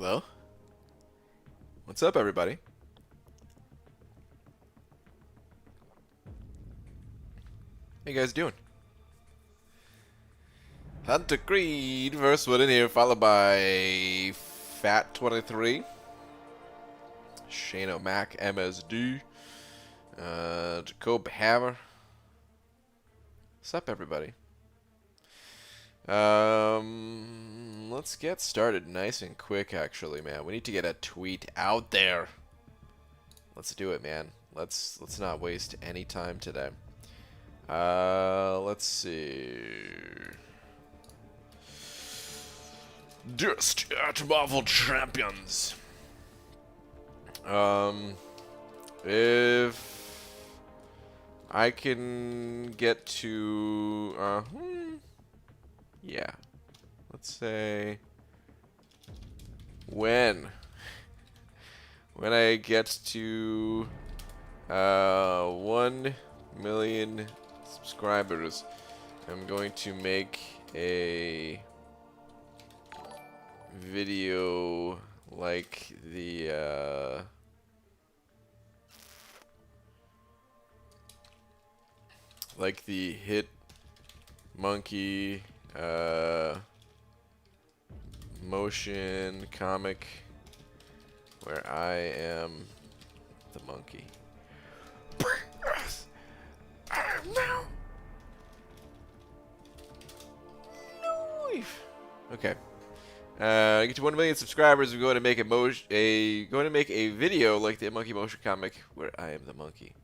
Hello? What's up, everybody? How you guys doing? Hunter Creed, first one in here, followed by Fat23, Shane O'Mac, MSD, Jacob Hammer. What's up, everybody? Let's get started nice and quick, actually, man. We need to get a tweet out there. Let's do it, man. Let's not waste any time today. Let's see. Just at Marvel Champions. If I can get to, yeah. Let's say when I get to 1 million subscribers, I'm going to make a video like the hit monkey motion comic where I am the monkey. Okay. Get to 1 million subscribers. We're going to make a video like the monkey motion comic where I am the monkey.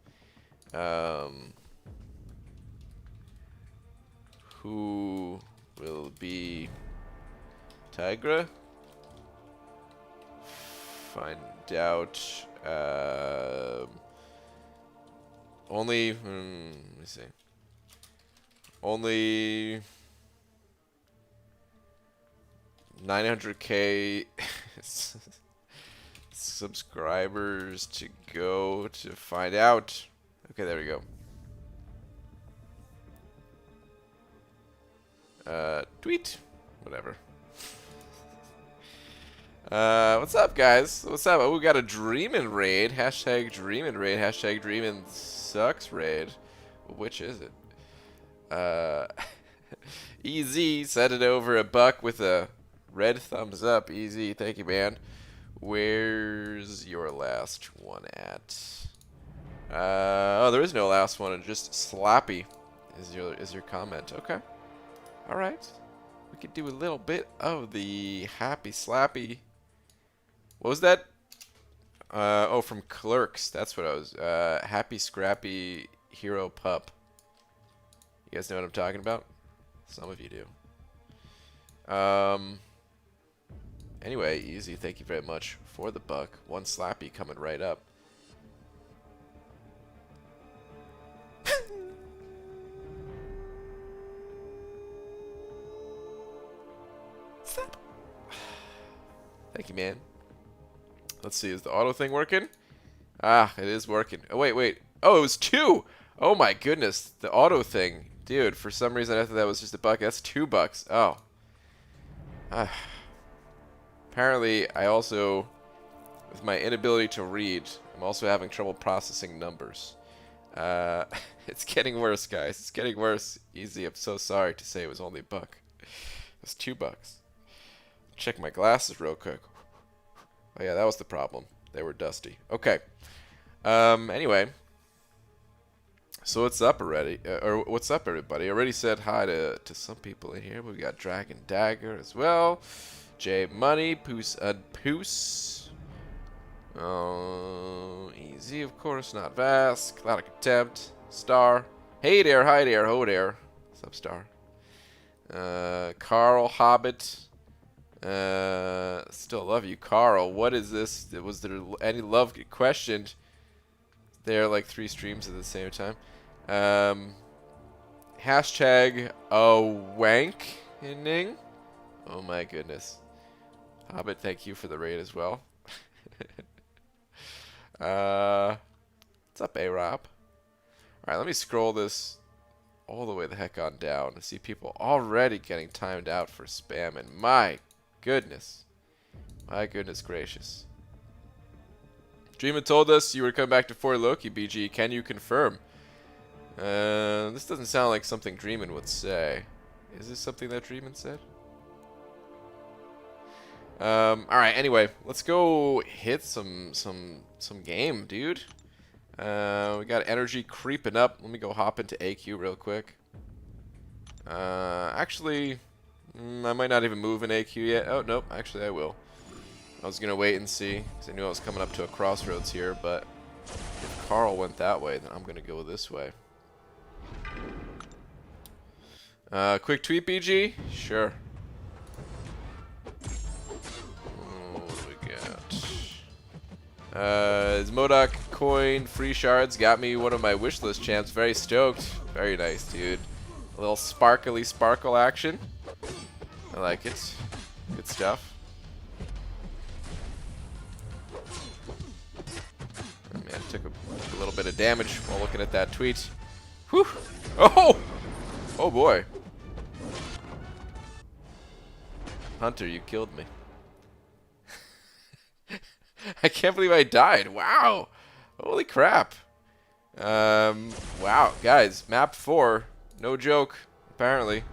Who will be Tigra? Find out. Let me see. Only 900k subscribers to go to find out. Okay, there we go. Tweet. Whatever. What's up, guys? What's up? Oh, we got a Dreamin' raid. Hashtag Dreamin' raid. Hashtag Dreamin' sucks raid. Which is it? EZ sent it over a buck with a red thumbs up. EZ, thank you, man. Where's your last one at? Oh, there is no last one. Just Slappy is your comment. Okay. All right. We could do a little bit of the Happy Slappy. What was that? Oh, from Clerks. That's what I was. Happy Scrappy Hero Pup. You guys know what I'm talking about? Some of you do. Anyway, Easy, thank you very much for the buck. One Slappy coming right up. Thank you, man. Let's see, is the auto thing working? Ah, it is working. Oh, wait. Oh, it was 2! Oh my goodness, the auto thing. Dude, for some reason I thought that was just a buck. That's $2. Oh. Apparently, I also, with my inability to read, I'm also having trouble processing numbers. It's getting worse, guys. It's getting worse. Easy, I'm so sorry to say it was only a buck. It was $2. Check my glasses real quick. Oh yeah, that was the problem. They were dusty. Okay. Anyway. So what's up already? Or what's up, everybody? I already said hi to some people in here. We got Dragon Dagger as well. J Money, Poos Poos. Oh, Easy, of course, not Vask. Cloud of Contempt. Star. Hey there, hi there, ho there. What's up, Star? Carl Hobbit. Still love you, Carl. What is this? Was there any love questioned? There like 3 streams at the same time. Hashtag wanking. Oh my goodness. Hobbit, thank you for the raid as well. What's up, A-Rob? Alright, let me scroll this all the way the heck on down to see people already getting timed out for spam, and my goodness. My goodness gracious. Dreamin told us you were coming back to Fort Loki, BG. Can you confirm? This doesn't sound like something Dreamin would say. Is this something that Dreamin said? Alright, anyway, let's go hit some game, dude. We got energy creeping up. Let me go hop into AQ real quick. Actually, I might not even move in AQ yet. Oh, nope, actually I will. I was going to wait and see, because I knew I was coming up to a crossroads here, but if Carl went that way, then I'm going to go this way. Quick tweet, BG? Sure. What do we got? Modok coin, free shards, got me one of my wishlist champs. Very stoked. Very nice, dude. A little sparkly sparkle action. I like it. Good stuff. Oh, man, took a little bit of damage while looking at that tweet. Whew. Oh! Oh boy. Hunter, you killed me. I can't believe I died. Wow. Holy crap. Wow, guys, map 4, no joke, apparently.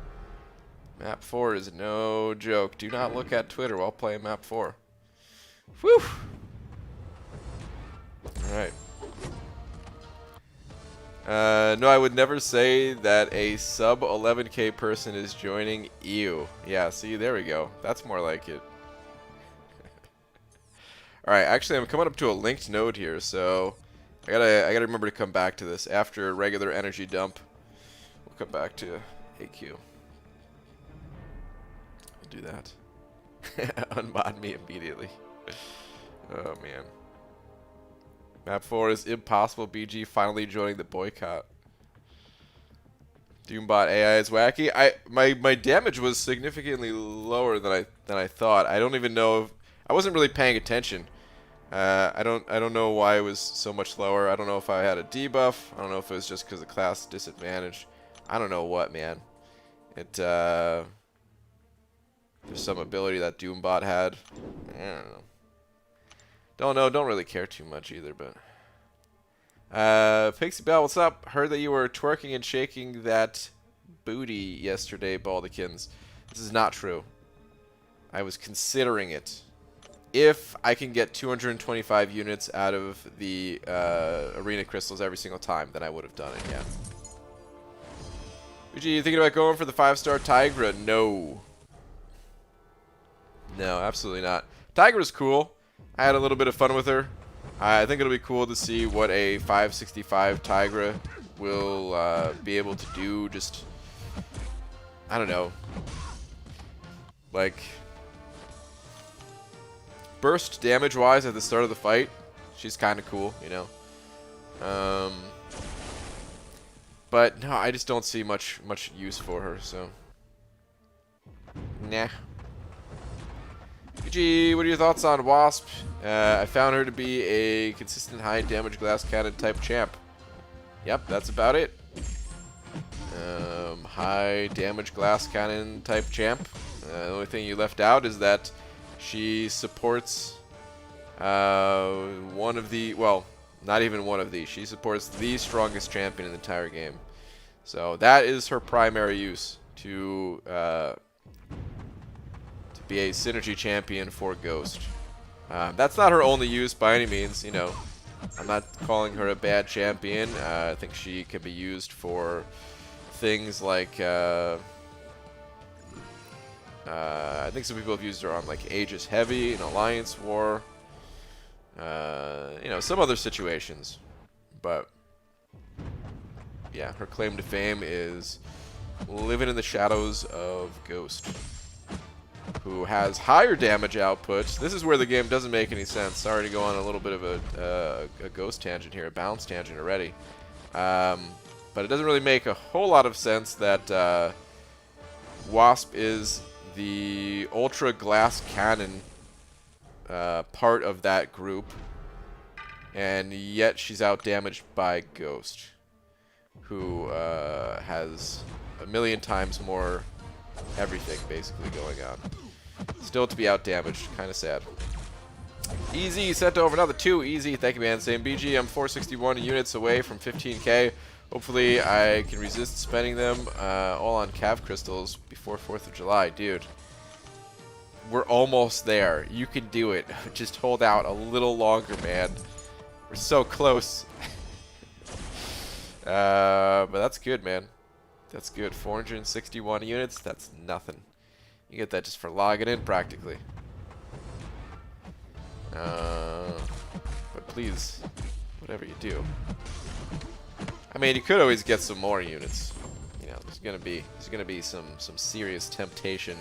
Map 4 is no joke. Do not look at Twitter while playing map 4. Whew. Alright. No, I would never say that a sub 11k person is joining EU. Yeah, see, there we go. That's more like it. Alright, actually I'm coming up to a linked node here, so I gotta remember to come back to this after a regular energy dump. We'll come back to AQ. I'll do that. Unmod me immediately. Oh man. Map 4 is impossible. BG finally joining the boycott. Doombot AI is wacky. My damage was significantly lower than I thought. I don't even know if I wasn't really paying attention. I don't know why it was so much lower. I don't know if I had a debuff. I don't know if it was just because of class disadvantage. I don't know what, man. There's some ability that Doombot had. I don't know. Don't know. Don't really care too much either, but. Pixie Bell, what's up? Heard that you were twerking and shaking that booty yesterday, Baldikins. This is not true. I was considering it. If I can get 225 units out of the arena crystals every single time, then I would have done it, yeah. Uji, you thinking about going for the 5-star Tigra? No. No, absolutely not. Tigra's cool. I had a little bit of fun with her. I think it'll be cool to see what a 565 Tigra will be able to do. Just, I don't know. Like, burst damage-wise at the start of the fight, she's kind of cool, you know. But no, I just don't see much use for her, so. Nah. GG, what are your thoughts on Wasp? I found her to be a consistent high damage glass cannon type champ. Yep, that's about it. High damage glass cannon type champ. The only thing you left out is that she supports one of the, well, not even one of these. She supports the strongest champion in the entire game. So that is her primary use, to be a synergy champion for Ghost. That's not her only use by any means, you know. I'm not calling her a bad champion. I think she can be used for things like, I think some people have used her on like Aegis Heavy and Alliance War. You know, some other situations. But yeah, her claim to fame is living in the shadows of Ghost, who has higher damage output. This is where the game doesn't make any sense. Sorry to go on a little bit of a Ghost tangent here, a bounce tangent already. But it doesn't really make a whole lot of sense that Wasp is the Ultra Glass Cannon part of that group, and yet she's outdamaged by Ghost, who has a million times more everything basically going on. Still to be outdamaged, kind of sad. Easy, sent over another 2. Easy, thank you, man. Same BG, I'm 461 units away from 15k. Hopefully I can resist spending them all on Cav crystals before 4th of July. Dude, we're almost there. You can do it. Just hold out a little longer, man. We're so close. But that's good, man. That's good. 461 units, that's nothing. You get that just for logging in, practically. But please, whatever you do. I mean, you could always get some more units. You know, there's gonna be some serious temptation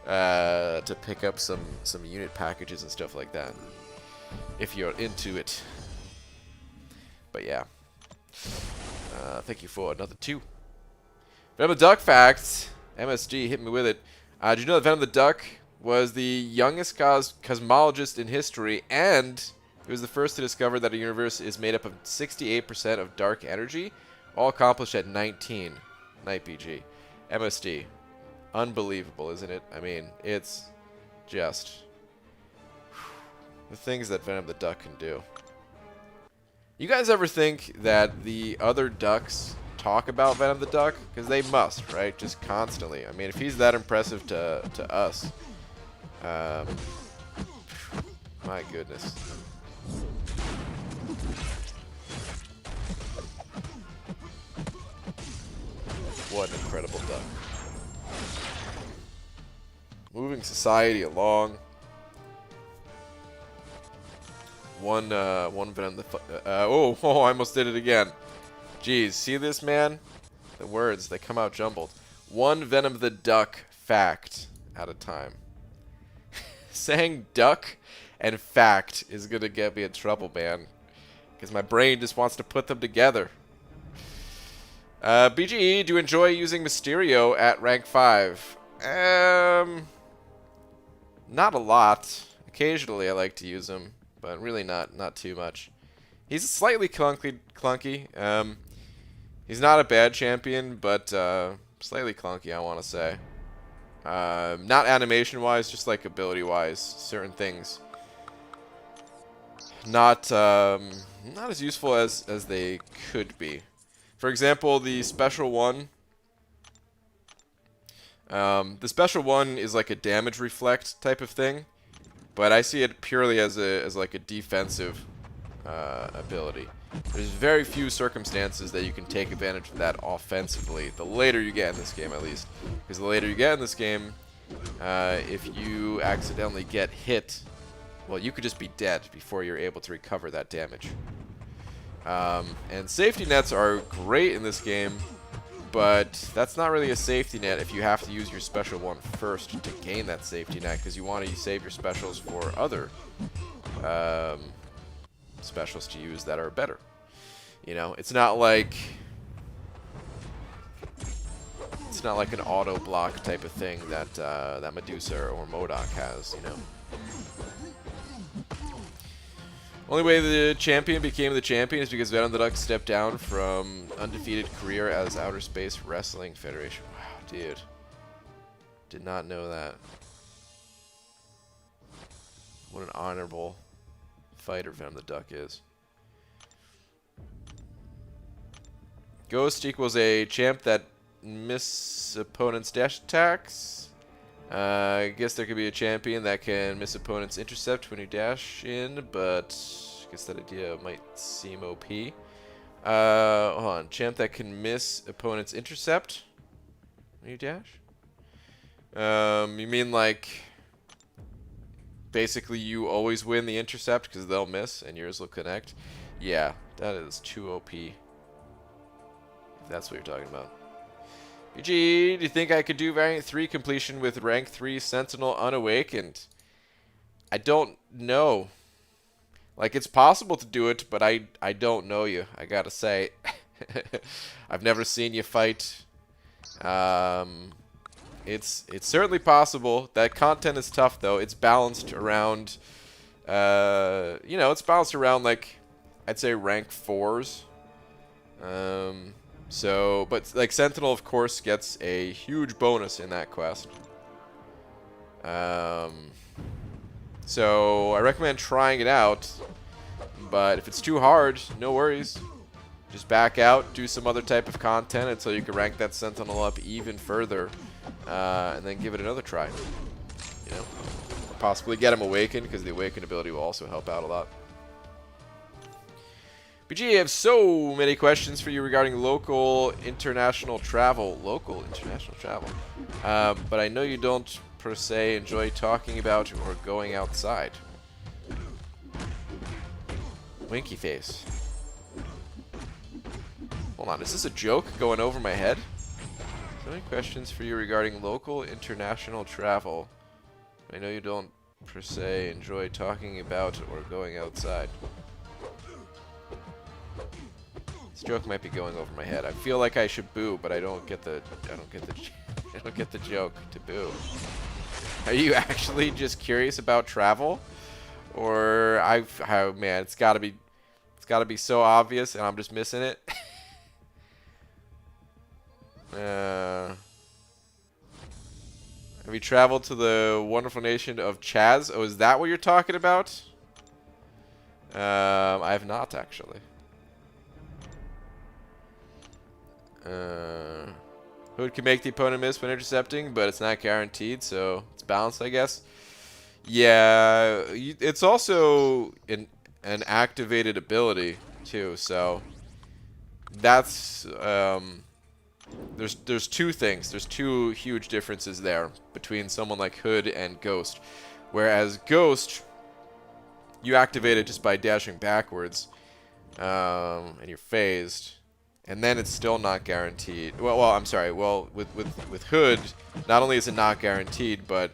to pick up some unit packages and stuff like that if you're into it. But yeah, thank you for another 2. Venom the Duck facts. MSG hit me with it. Did you know that Venom the Duck was the youngest cosmologist in history, and he was the first to discover that a universe is made up of 68% of dark energy, all accomplished at 19. Night BG. MSD. Unbelievable, isn't it? I mean, it's just the things that Venom the Duck can do. You guys ever think that the other ducks talk about Venom the Duck? Because they must, right? Just constantly. I mean, if he's that impressive to us, my goodness. What an incredible duck. Moving society along. One Venom the oh, I almost did it again. Jeez, see this, man? The words, they come out jumbled. One Venom the Duck fact at a time. Saying duck and fact is gonna get me in trouble, man. Because my brain just wants to put them together. BGE, do you enjoy using Mysterio at rank 5? Not a lot. Occasionally I like to use him, but really not too much. He's slightly clunky. He's not a bad champion, but slightly clunky, I want to say. Not animation-wise, just like ability-wise, certain things. Not as useful as they could be. For example, the special one. The special one is like a damage reflect type of thing, but I see it purely as like a defensive ability. There's very few circumstances that you can take advantage of that offensively. The later you get in this game, at least, because the later you get in this game, if you accidentally get hit, well, you could just be dead before you're able to recover that damage. And safety nets are great in this game, but that's not really a safety net if you have to use your special one first to gain that safety net, because you want to save your specials for other specials to use that are better. You know, it's not like an auto block type of thing that that Medusa or MODOK has, you know. Only way the champion became the champion is because Venom the Duck stepped down from undefeated career as Outer Space Wrestling Federation. Wow, dude. Did not know that. What an honorable fighter Venom the Duck is. Ghost equals a champ that miss opponent's dash attacks. I guess there could be a champion that can miss opponent's intercept when you dash in, but I guess that idea might seem OP. Hold on. Champ that can miss opponent's intercept when you dash? You mean like basically you always win the intercept because they'll miss and yours will connect? Yeah, that is too OP. If that's what you're talking about. BG, do you think I could do Variant 3 completion with rank 3 Sentinel Unawakened? I don't know. Like, it's possible to do it, but I don't know you, I gotta say. I've never seen you fight. It's certainly possible. That content is tough, though. It's balanced around, you know, it's balanced around, like, I'd say rank 4s. So, but like Sentinel, of course, gets a huge bonus in that quest. So I recommend trying it out. But if it's too hard, no worries. Just back out, do some other type of content until you can rank that Sentinel up even further, and then give it another try. You know, or possibly get him awakened, because the awakened ability will also help out a lot. BG, I have so many questions for you regarding local international travel. Local international travel. But I know you don't per se enjoy talking about or going outside. Winky face. Hold on, is this a joke going over my head? So many questions for you regarding local international travel. I know you don't per se enjoy talking about or going outside. This joke might be going over my head. I feel like I should boo, but I don't get the I don't get the joke to boo. Are you actually just curious about travel? Or oh man, it's gotta be so obvious and I'm just missing it. Have you traveled to the wonderful nation of Chaz? Oh, is that what you're talking about? I have not, actually. Hood can make the opponent miss when intercepting, but it's not guaranteed, so it's balanced, I guess. Yeah, it's also an activated ability, too, so that's... There's two things. There's two huge differences there between someone like Hood and Ghost. Whereas Ghost, you activate it just by dashing backwards, and you're phased, and then it's still not guaranteed. Well, I'm sorry. Well, with Hood, not only is it not guaranteed, but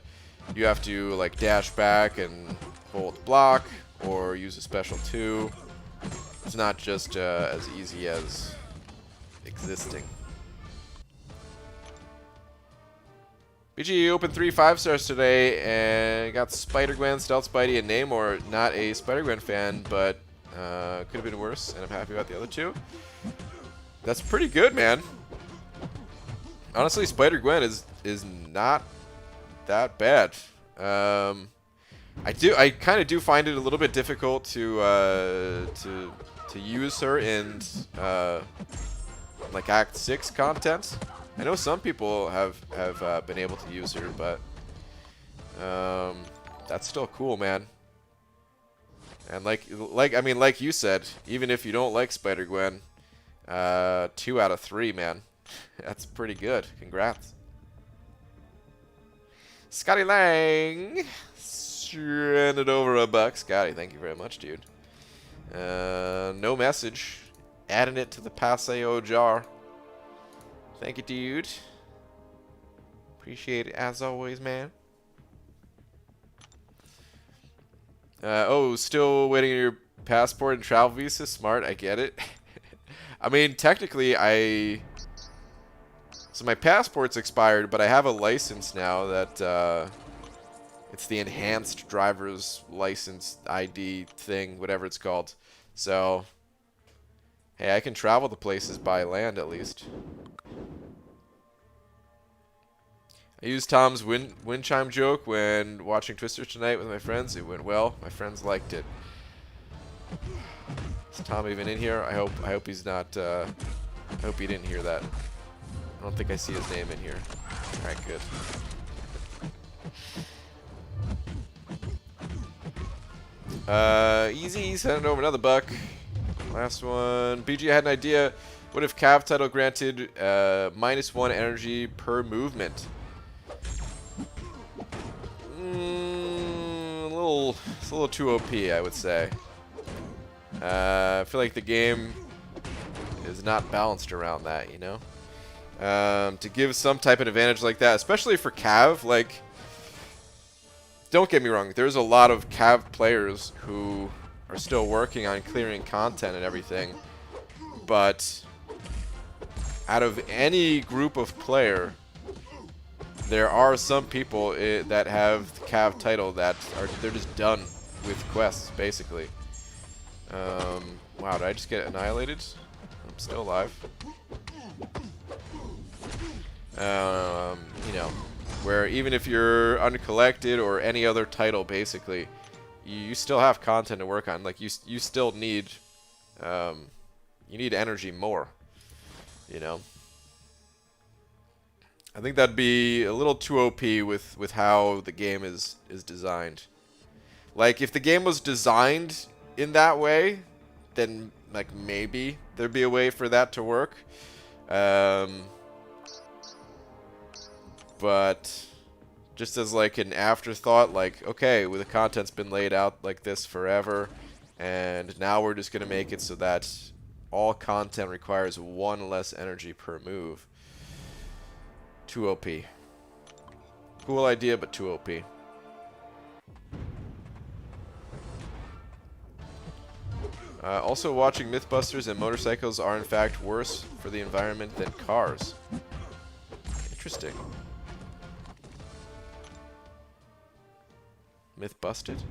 you have to like dash back and hold block or use a special 2. It's not just as easy as existing. BG opened 3 5-stars today and got Spider-Gwen, Stealth Spidey, and Namor. Not a Spider-Gwen fan, but could have been worse, and I'm happy about the other 2. That's pretty good, man. Honestly, Spider-Gwen is not that bad. I kind of do find it a little bit difficult to use her in like Act 6 content. I know some people have been able to use her, but that's still cool, man. And like you said, even if you don't like Spider-Gwen, 2 out of 3, man. That's pretty good. Congrats. Scotty Lang, send it over $1. Scotty, thank you very much, dude. No message. Adding it to the Paseo jar. Thank you, dude. Appreciate it as always, man. Oh, still waiting on your passport and travel visa? Smart, I get it. I mean, technically, so my passport's expired, but I have a license now that, it's the enhanced driver's license ID thing, whatever it's called. So, hey, I can travel to places by land at least. I used Tom's wind chime joke when watching Twister tonight with my friends. It went well. My friends liked it. Is Tom even in here? I hope he's not. I hope he didn't hear that. I don't think I see his name in here. All right, good. Easy. Send over another $1. Last one. BG, I had an idea. What if Cav title granted -1 energy per movement? It's a little too OP, I would say. I feel like the game is not balanced around that, you know? To give some type of advantage like that, especially for Cav, like, don't get me wrong, there's a lot of Cav players who are still working on clearing content and everything, but out of any group of player, there are some people that have the Cav title that they're just done with quests, basically. Wow, did I just get annihilated? I'm still alive. You know, where even if you're uncollected or any other title, basically, you still have content to work on. Like, you still need, you need energy more, you know? I think that'd be a little too OP with how the game is designed. Like, if the game was designed in that way, then, like, maybe there'd be a way for that to work. But just as, like, an afterthought, like, okay, well, the content's been laid out like this forever, and now we're just going to make it so that all content requires 1 less energy per move. Too OP. Cool idea, but too OP. Also, watching Mythbusters and motorcycles are in fact worse for the environment than cars. Interesting. Myth busted.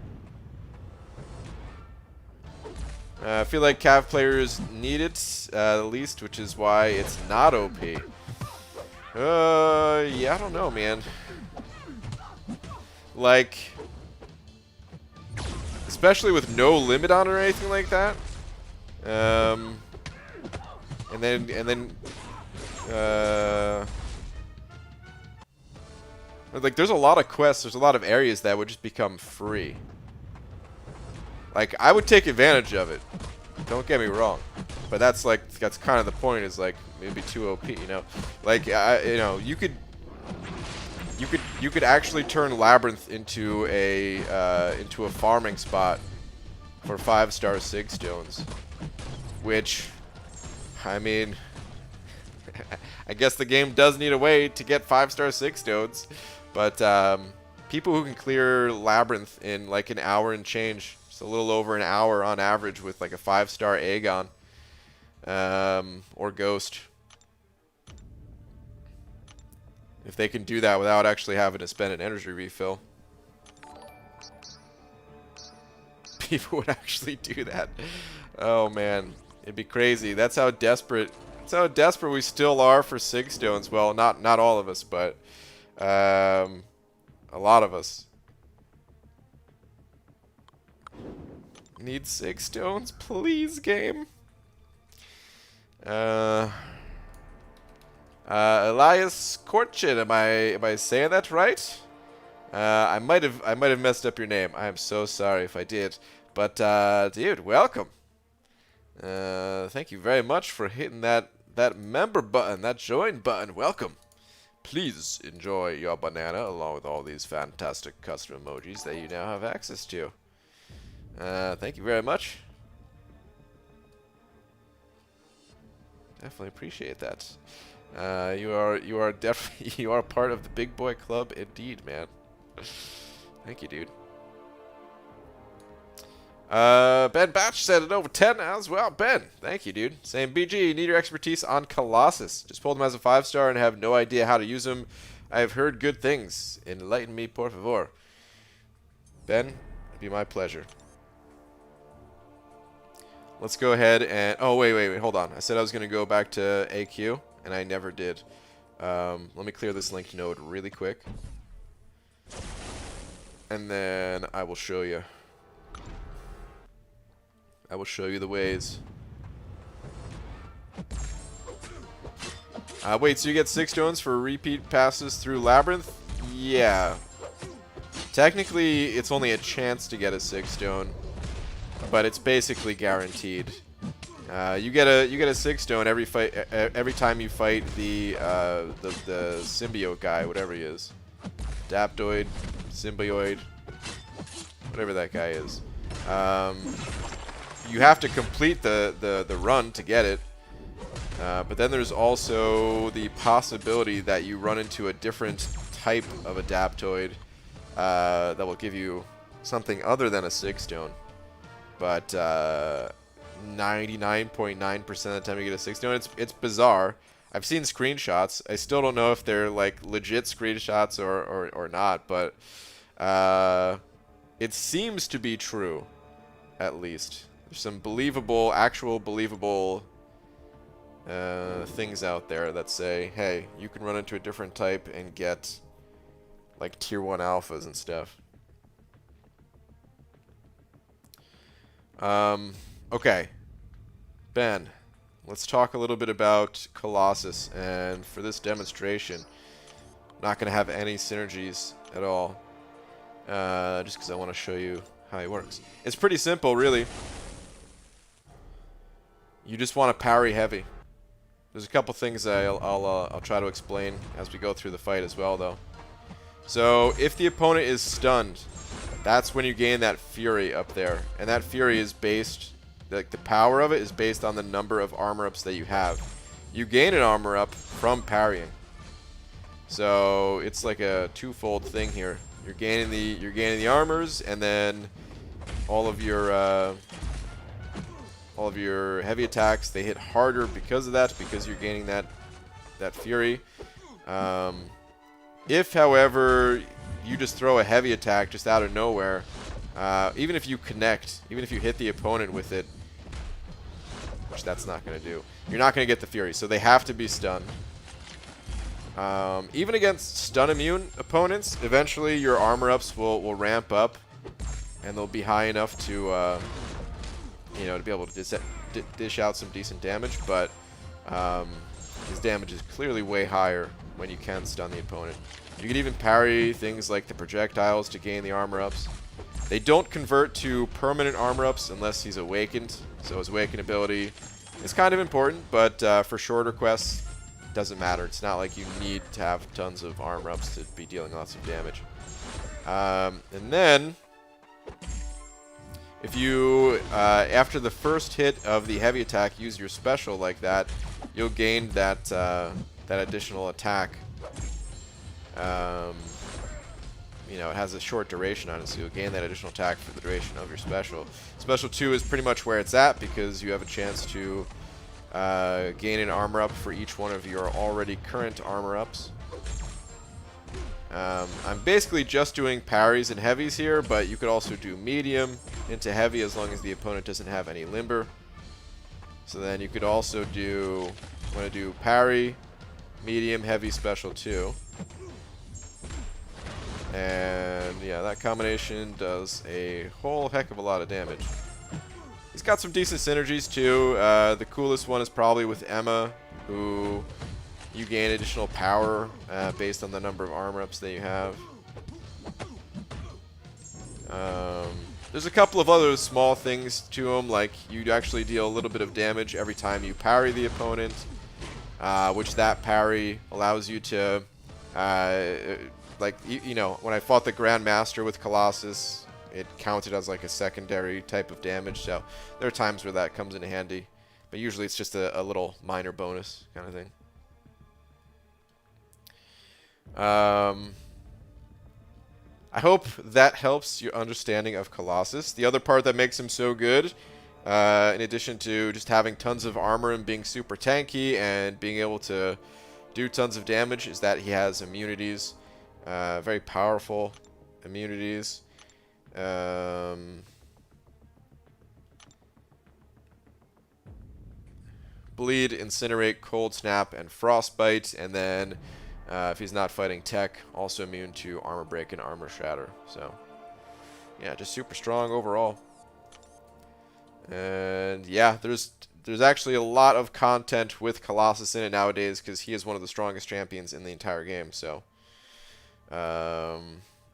I feel like Cav players need it the least, which is why it's not OP. Yeah, I don't know, man. Like, especially with no limit on it or anything like that. And then, like, there's a lot of quests, there's a lot of areas that would just become free. Like, I would take advantage of it. Don't get me wrong. But that's kind of the point, is like, maybe too OP, you know? Like, you know, you could actually turn Labyrinth into a farming spot for 5-star Sig Stones, which, I mean, I guess the game does need a way to get 5-star Sig Stones, but people who can clear Labyrinth in like an hour and change, just a little over an hour on average, with like a 5-star Aegon or Ghost. If they can do that without actually having to spend an energy refill, people would actually do that. Oh man, it'd be crazy. That's how desperate we still are for Sig Stones. Well, not all of us, but a lot of us need Sig Stones, please, game. Elias Korchin, am I saying that right? I might have messed up your name. I am so sorry if I did. But dude, welcome. Thank you very much for hitting that member button, that join button. Welcome. Please enjoy your banana along with all these fantastic custom emojis that you now have access to. Thank you very much. Definitely appreciate that. You are definitely you are part of the big boy club indeed, man. Thank you, dude. Ben Batch said it over 10 as well. Ben, thank you, dude. Saying, BG, you need your expertise on Colossus. Just pulled him as a 5-star and have no idea how to use him. I have heard good things. Enlighten me, por favor. Ben, it'd be my pleasure. Let's go ahead and... Oh, wait, hold on. I said I was going to go back to AQ, and I never did. Let me clear this linked node really quick. And then I will show you. I will show you the ways. Wait, so you get 6 stones for repeat passes through Labyrinth? Yeah. Technically, it's only a chance to get a 6 stone, but it's basically guaranteed. You get a 6 stone every time you fight the symbiote guy, whatever he is, Daptoid, symbioid, whatever that guy is. You have to complete the run to get it, but then there's also the possibility that you run into a different type of Adaptoid that will give you something other than a 6 stone. But 99.9% of the time you get a 6 stone, it's bizarre. I've seen screenshots. I still don't know if they're like legit screenshots or not, but it seems to be true, at least. There's some believable, actual believable things out there that say, hey, you can run into a different type and get like tier 1 alphas and stuff. Okay. Ben, let's talk a little bit about Colossus. And for this demonstration, I'm not going to have any synergies at all. Just because I want to show you how he works. It's pretty simple, really. You just want to parry heavy. There's a couple things I'll try to explain as we go through the fight as well, though. So, if the opponent is stunned, that's when you gain that Fury up there. And that Fury is based, like the power of it is based on the number of armor ups that you have. You gain an armor up from parrying. So, it's like a twofold thing here. You're gaining the armors, and then all of your heavy attacks, they hit harder because of that, because you're gaining that Fury. If, however, you just throw a heavy attack just out of nowhere, even if you connect, even if you hit the opponent with it, which that's not going to do, you're not going to get the Fury. So they have to be stunned. Even against stun immune opponents, eventually your armor ups will ramp up, and they'll be high enough to you know, to be able to dish out some decent damage, but his damage is clearly way higher when you can stun the opponent. You can even parry things like the projectiles to gain the armor ups. They don't convert to permanent armor ups unless he's awakened, so his awakened ability is kind of important, but for shorter quests, it doesn't matter. It's not like you need to have tons of armor ups to be dealing lots of damage. And then, if you, after the first hit of the heavy attack, use your special like that, you'll gain that that additional attack. You know, it has a short duration on it, so you'll gain that additional attack for the duration of your special. Special 2 is pretty much where it's at, because you have a chance to gain an armor up for each one of your already current armor ups. I'm basically just doing parries and heavies here, but you could also do medium into heavy as long as the opponent doesn't have any limber. So then you could also do, want to do parry, medium, heavy, special 2. And yeah, that combination does a whole heck of a lot of damage. He's got some decent synergies too. The coolest one is probably with Emma, who you gain additional power based on the number of armor ups that you have. There's a couple of other small things to him, like you actually deal a little bit of damage every time you parry the opponent, which that parry allows you to, like, you know, when I fought the Grandmaster with Colossus, it counted as like a secondary type of damage, so there are times where that comes in handy, but usually it's just a little minor bonus kind of thing. I hope that helps your understanding of Colossus. The other part that makes him so good, in addition to just having tons of armor and being super tanky and being able to do tons of damage, is that he has immunities. Very powerful immunities. Bleed, Incinerate, Cold Snap, and Frostbite, and then if he's not fighting tech, also immune to Armor Break and Armor Shatter. So, yeah, just super strong overall. And yeah, there's actually a lot of content with Colossus in it nowadays, because he is one of the strongest champions in the entire game. So,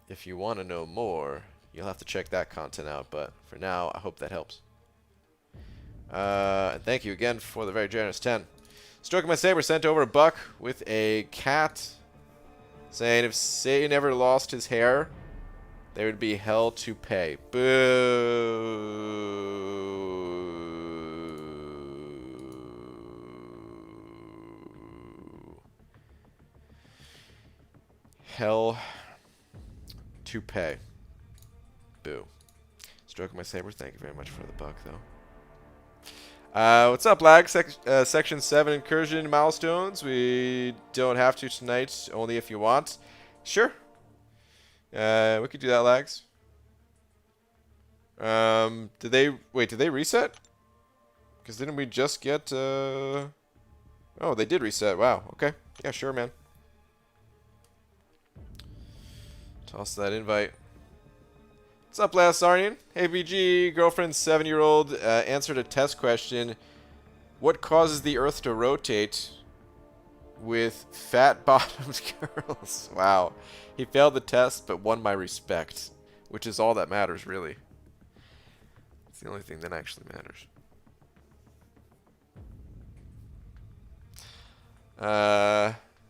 if you want to know more, you'll have to check that content out. But for now, I hope that helps. And thank you again for the very generous 10. Stroking My Saber sent over a buck with a cat, saying if Satan ever lost his hair, there would be hell to pay. Boo. Hell to pay. Boo. Stroking My Saber, thank you very much for the buck, though. What's up, lag? Section 7 Incursion milestones. We don't have to tonight, only if you want. Sure. We could do that, lags. Did they reset? Because didn't we just get, Oh, they did reset. Wow, okay. Yeah, sure, man. Toss that invite. What's up, Last Sarnian? Hey, VG, girlfriend's 7-year-old answered a test question. What causes the Earth to rotate with fat-bottomed girls? Wow. He failed the test, but won my respect, which is all that matters, really. It's the only thing that actually matters.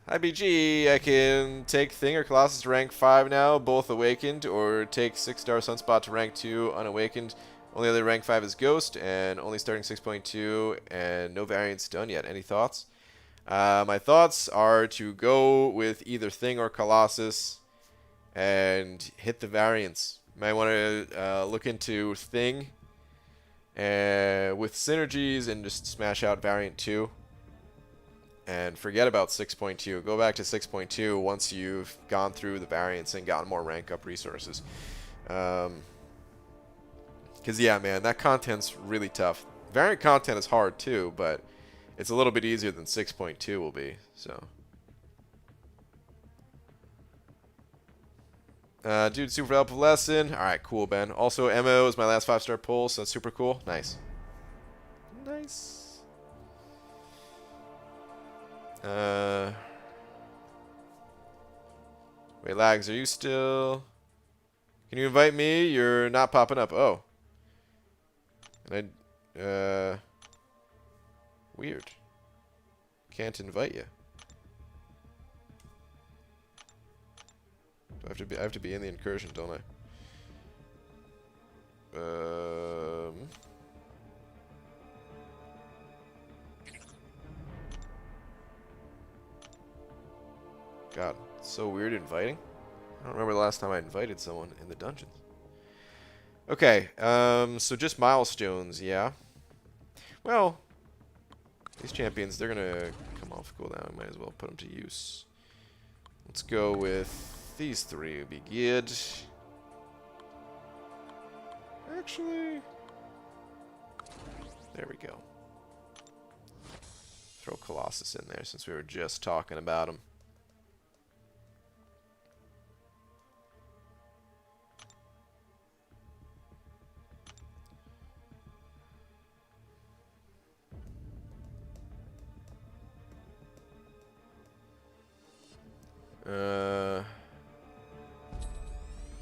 Hi, BG. I can take Thing or Colossus to rank 5 now, both awakened, or take 6-star Sunspot to rank 2 unawakened. Only other rank 5 is Ghost, and only starting 6.2, and no variants done yet. Any thoughts? My thoughts are to go with either Thing or Colossus and hit the variants. You might want to look into Thing with synergies and just smash out variant 2. And forget about 6.2. Go back to 6.2 once you've gone through the variants and gotten more rank up resources. Because, yeah, man, that content's really tough. Variant content is hard, too, but it's a little bit easier than 6.2 will be, so. Dude, super helpful lesson. Alright, cool, Ben. Also, MO is my last 5-star pull, so that's super cool. Nice. Nice. Wait, Lags, are you still... Can you invite me? You're not popping up. Oh. And weird. Can't invite you. I have to be in the Incursion, don't I? God, it's so weird inviting. I don't remember the last time I invited someone in the dungeons. Okay, so just milestones, yeah. Well, these champions, they're gonna come off cooldown. I might as well put them to use. Let's go with these 3. Would be good. Actually, there we go. Throw Colossus in there since we were just talking about him.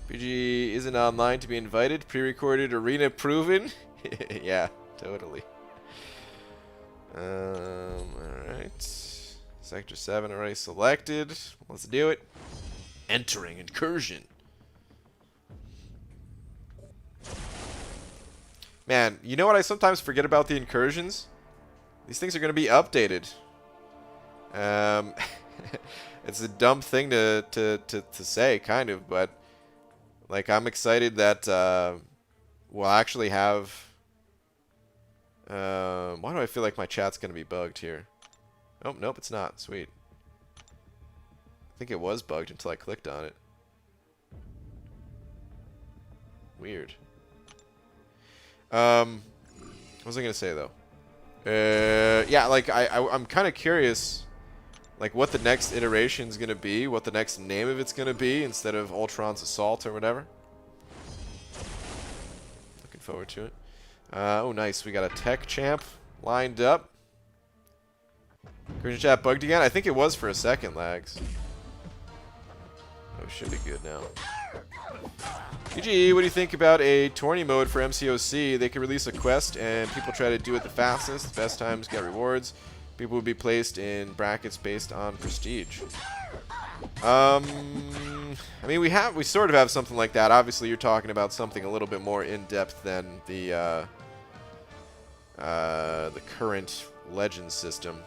BG isn't online to be invited. Pre-recorded arena proven. Yeah, totally. Alright. Sector 7 already selected. Let's do it. Entering Incursion. Man, you know what I sometimes forget about the Incursions? These things are going to be updated. It's a dumb thing to say, kind of, but like I'm excited that we'll actually have. Why do I feel like my chat's gonna be bugged here? Oh, nope, it's not. Sweet. I think it was bugged until I clicked on it. Weird. What was I gonna say though? Yeah, like I'm kind of curious. Like what the next iteration is going to be, what the next name of it's going to be instead of Ultron's Assault or whatever. Looking forward to it. Oh, nice. We got a tech champ lined up. Incursion chat bugged again? I think it was for a second, Lags. Oh, should be good now. GG, what do you think about a tourney mode for MCOC? They could release a quest and people try to do it the fastest. Best times get rewards. People would be placed in brackets based on prestige. I mean, we sort of have something like that. Obviously, you're talking about something a little bit more in depth than the current Legends system.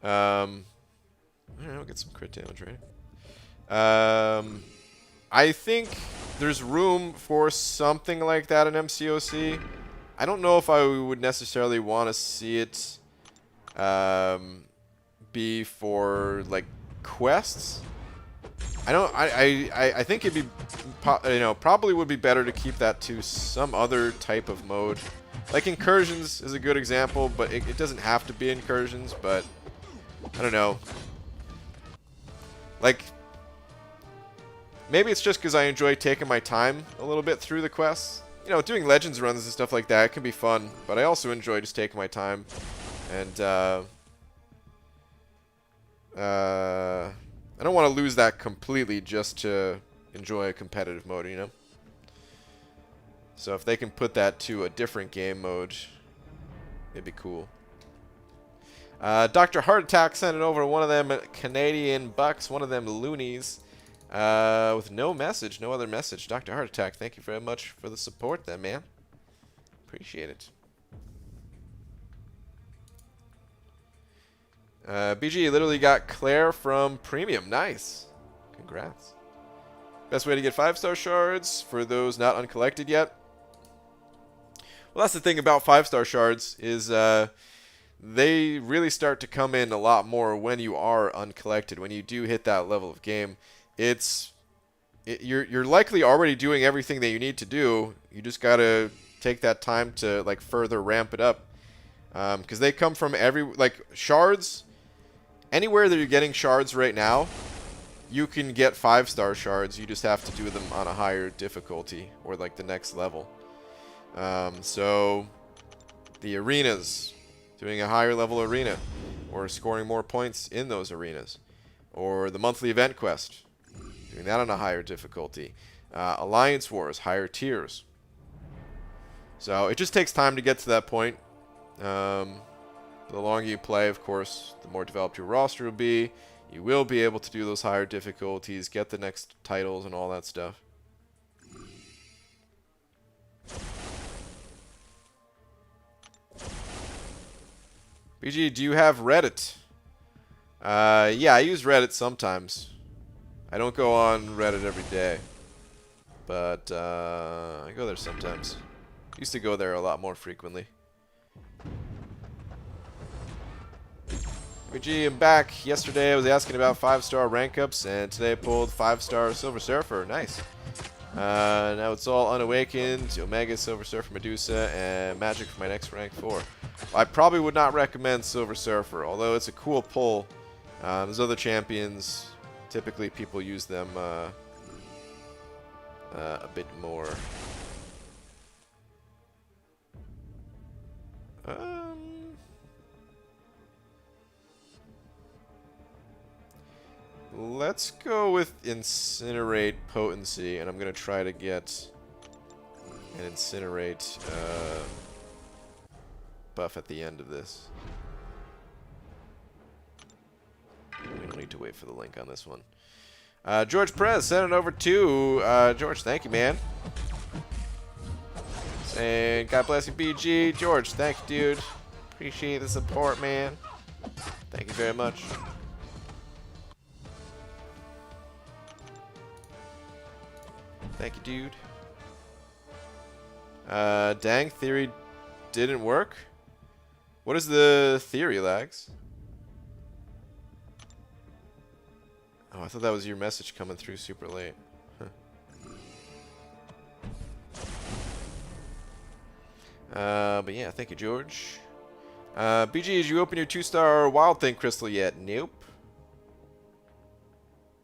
I don't know, get some crit damage, right? I think there's room for something like that in MCOC. I don't know if I would necessarily want to see it be for like quests. I think it'd be probably would be better to keep that to some other type of mode. Like Incursions is a good example, but it doesn't have to be Incursions, but I don't know. Like Maybe it's just because I enjoy taking my time a little bit through the quests. You know, doing Legends runs and stuff like that can be fun, but I also enjoy just taking my time. And, I don't want to lose that completely just to enjoy a competitive mode, you know? So if they can put that to a different game mode, it'd be cool. Dr. Heart Attack sent it over one of them Canadian bucks, one of them loonies, with no message, no other message. Dr. Heart Attack, thank you very much for the support then, man. Appreciate it. BG literally got Claire from Premium. Nice. Congrats. Best way to get 5-star shards for those not uncollected yet. Well, that's the thing about 5-star shards is they really start to come in a lot more when you are uncollected. When you do hit that level of game, you're likely already doing everything that you need to do. You just gotta take that time to like further ramp it up, because they come from shards. Anywhere that you're getting shards right now, you can get 5-star shards. You just have to do them on a higher difficulty or like the next level. So the arenas, doing a higher level arena or scoring more points in those arenas, or the monthly event quest, doing that on a higher difficulty. Alliance Wars, higher tiers. So it just takes time to get to that point. The longer you play, of course, the more developed your roster will be. You will be able to do those higher difficulties, get the next titles and all that stuff. BG, do you have Reddit? Yeah, I use Reddit sometimes. I don't go on Reddit every day, but I go there sometimes. Used to go there a lot more frequently. BG, I'm back. Yesterday I was asking about 5-star rank ups, and today I pulled 5-star Silver Surfer. Nice. Now it's all Unawakened, Omega, Silver Surfer, Medusa, and Magic for my next rank 4. I probably would not recommend Silver Surfer, although it's a cool pull. There's other champions. Typically people use them a bit more. Let's go with Incinerate Potency, and I'm going to try to get an Incinerate buff at the end of this. We don't need to wait for the link on this one. George Perez, send it over to George. Thank you, man. And God bless you, BG. George, thank you, dude. Appreciate the support, man. Thank you very much. Thank you, dude. Dang, theory didn't work? What is the theory, Lags? Oh, I thought that was your message coming through super late. Huh. But yeah, thank you, George. BG, did you open your 2-star Wild Thing crystal yet? Nope.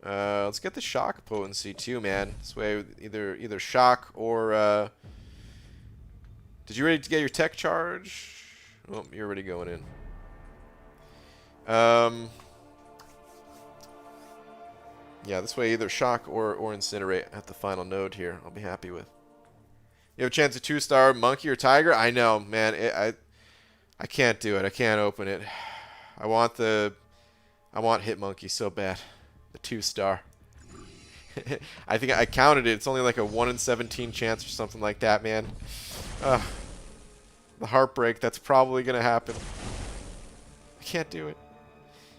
Let's get the shock potency too, man. This way, either shock or did you ready to get your tech charge? Oh, you're already going in. Yeah, this way either shock or incinerate at the final node here. I'll be happy with. You have a chance at 2-star Monkey or Tiger? I know, man. I can't do it. I can't open it. I want Hit Monkey so bad. The 2-star. I think I counted it. It's only like a 1 in 17 chance or something like that, man. The heartbreak. That's probably gonna happen. I can't do it.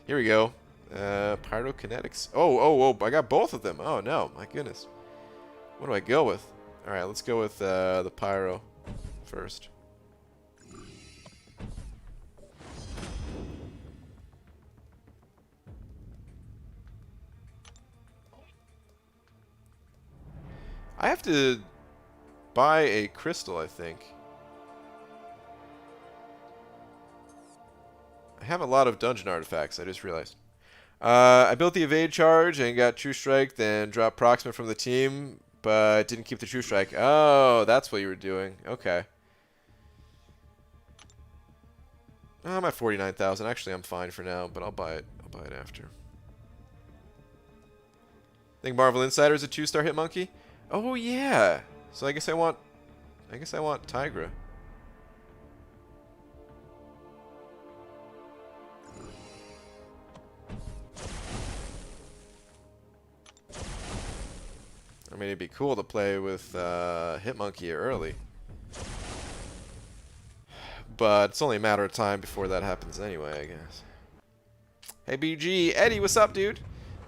Here we go. Pyrokinetics. Oh! I got both of them. Oh no, my goodness. What do I go with? All right, let's go with the pyro first. I have to buy a crystal, I think. I have a lot of dungeon artifacts, I just realized. I built the evade charge and got True Strike, then dropped Proxima from the team, but didn't keep the True Strike. Oh, that's what you were doing. Okay. Oh, I'm at 49,000. Actually, I'm fine for now, but I'll buy it. I'll buy it after. Think Marvel Insider is a 2-star Hitmonkey? Oh yeah. So I guess I want Tigra. I mean, it'd be cool to play with Hitmonkey early. But it's only a matter of time before that happens anyway, I guess. Hey BG, Eddie, what's up, dude?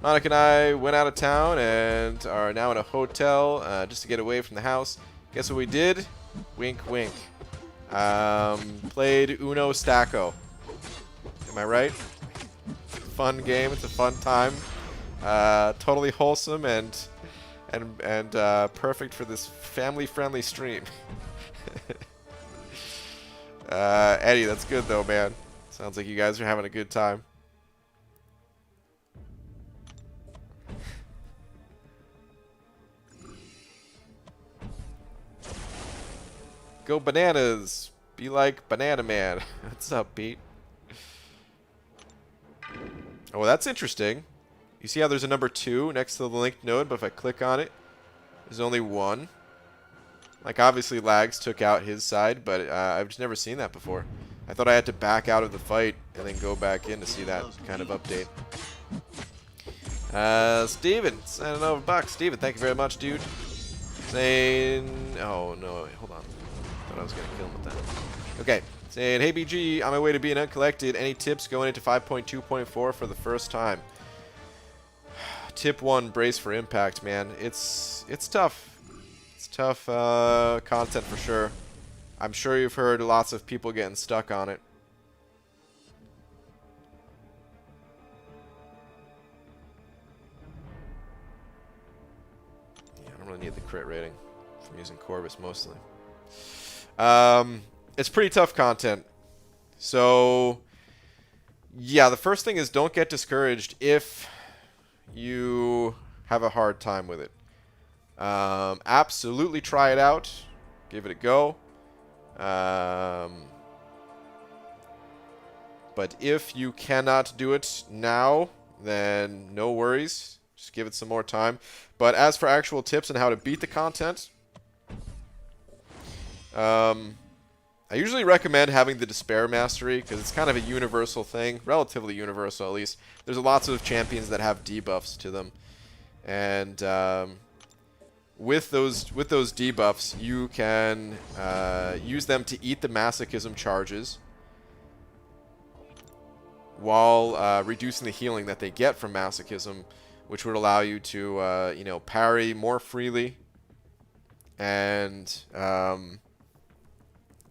Monica and I went out of town and are now in a hotel just to get away from the house. Guess what we did? Wink, wink. Played Uno Stacco. Am I right? Fun game. It's a fun time. Totally wholesome and perfect for this family-friendly stream. Eddie, that's good though, man. Sounds like you guys are having a good time. Go bananas. Be like Banana Man. What's up, Pete? Oh, that's interesting. You see how there's a number 2 next to the linked node, but if I click on it, there's only 1. Like, obviously, Lags took out his side, but I've just never seen that before. I thought I had to back out of the fight and then go back in to see that kind of update. Steven, I don't know, $1. Steven, thank you very much, dude. Saying, oh no, hold on. Thought I was gonna kill him with that. Okay, saying, hey BG, on my way to being uncollected. Any tips going into 5.2.4 for the first time? Tip 1, brace for impact, man. It's tough. It's tough content for sure. I'm sure you've heard lots of people getting stuck on it. Yeah, I don't really need the crit rating from using Corvus mostly. It's pretty tough content. So, yeah, the first thing is don't get discouraged if you have a hard time with it. Absolutely try it out. Give it a go. But if you cannot do it now, then no worries. Just give it some more time. But as for actual tips on how to beat the content, I usually recommend having the Despair Mastery because it's kind of a universal thing, relatively universal at least. There's lots of champions that have debuffs to them, and with those debuffs, you can use them to eat the Masochism charges while reducing the healing that they get from Masochism, which would allow you to you know, parry more freely and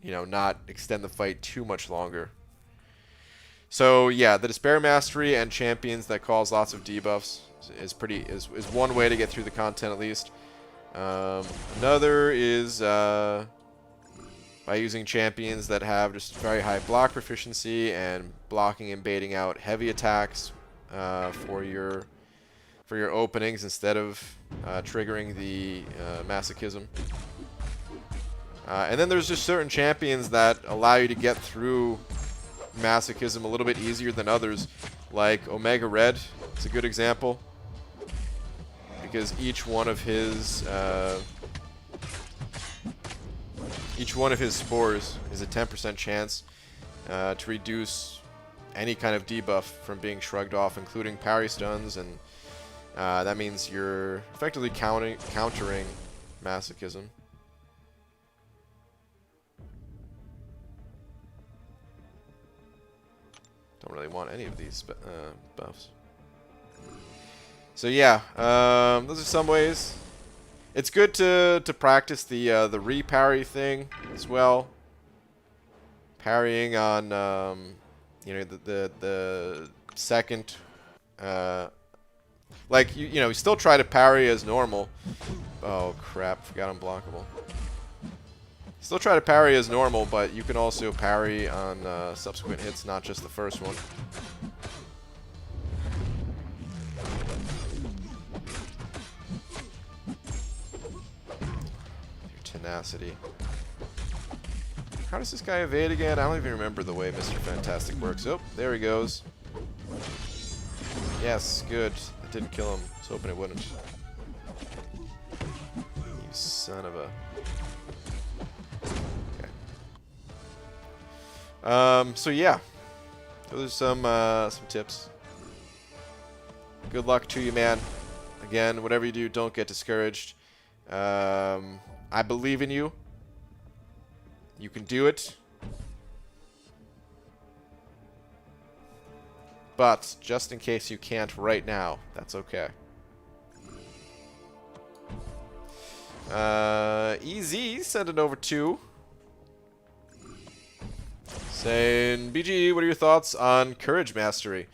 you know, not extend the fight too much longer. So yeah, the Despair Mastery and champions that cause lots of debuffs is one way to get through the content at least. Another is by using champions that have just very high block proficiency and blocking and baiting out heavy attacks for your openings instead of triggering the Masochism. And then there's just certain champions that allow you to get through Masochism a little bit easier than others, like Omega Red. It's a good example because each one of his spores is a 10% chance to reduce any kind of debuff from being shrugged off, including parry stuns, and that means you're effectively countering Masochism. Don't really want any of these buffs. So yeah, those are some ways. It's good to practice the reparry thing as well. Parrying on you know, the second like you know, you still try to parry as normal. Oh crap, forgot unblockable. Still try to parry as normal, but you can also parry on subsequent hits, not just the first one. tenacity. How does this guy evade again? I don't even remember the way Mr. Fantastic works. Oh, there he goes. Yes, good. It didn't kill him. I was hoping it wouldn't. You son of a... Okay. So yeah. Those are some tips. Good luck to you, man. Again, whatever you do, don't get discouraged. I believe in you. You can do it. But, just in case you can't right now, that's okay. EZ, send it over to. Saying, BG, what are your thoughts on Courage Mastery?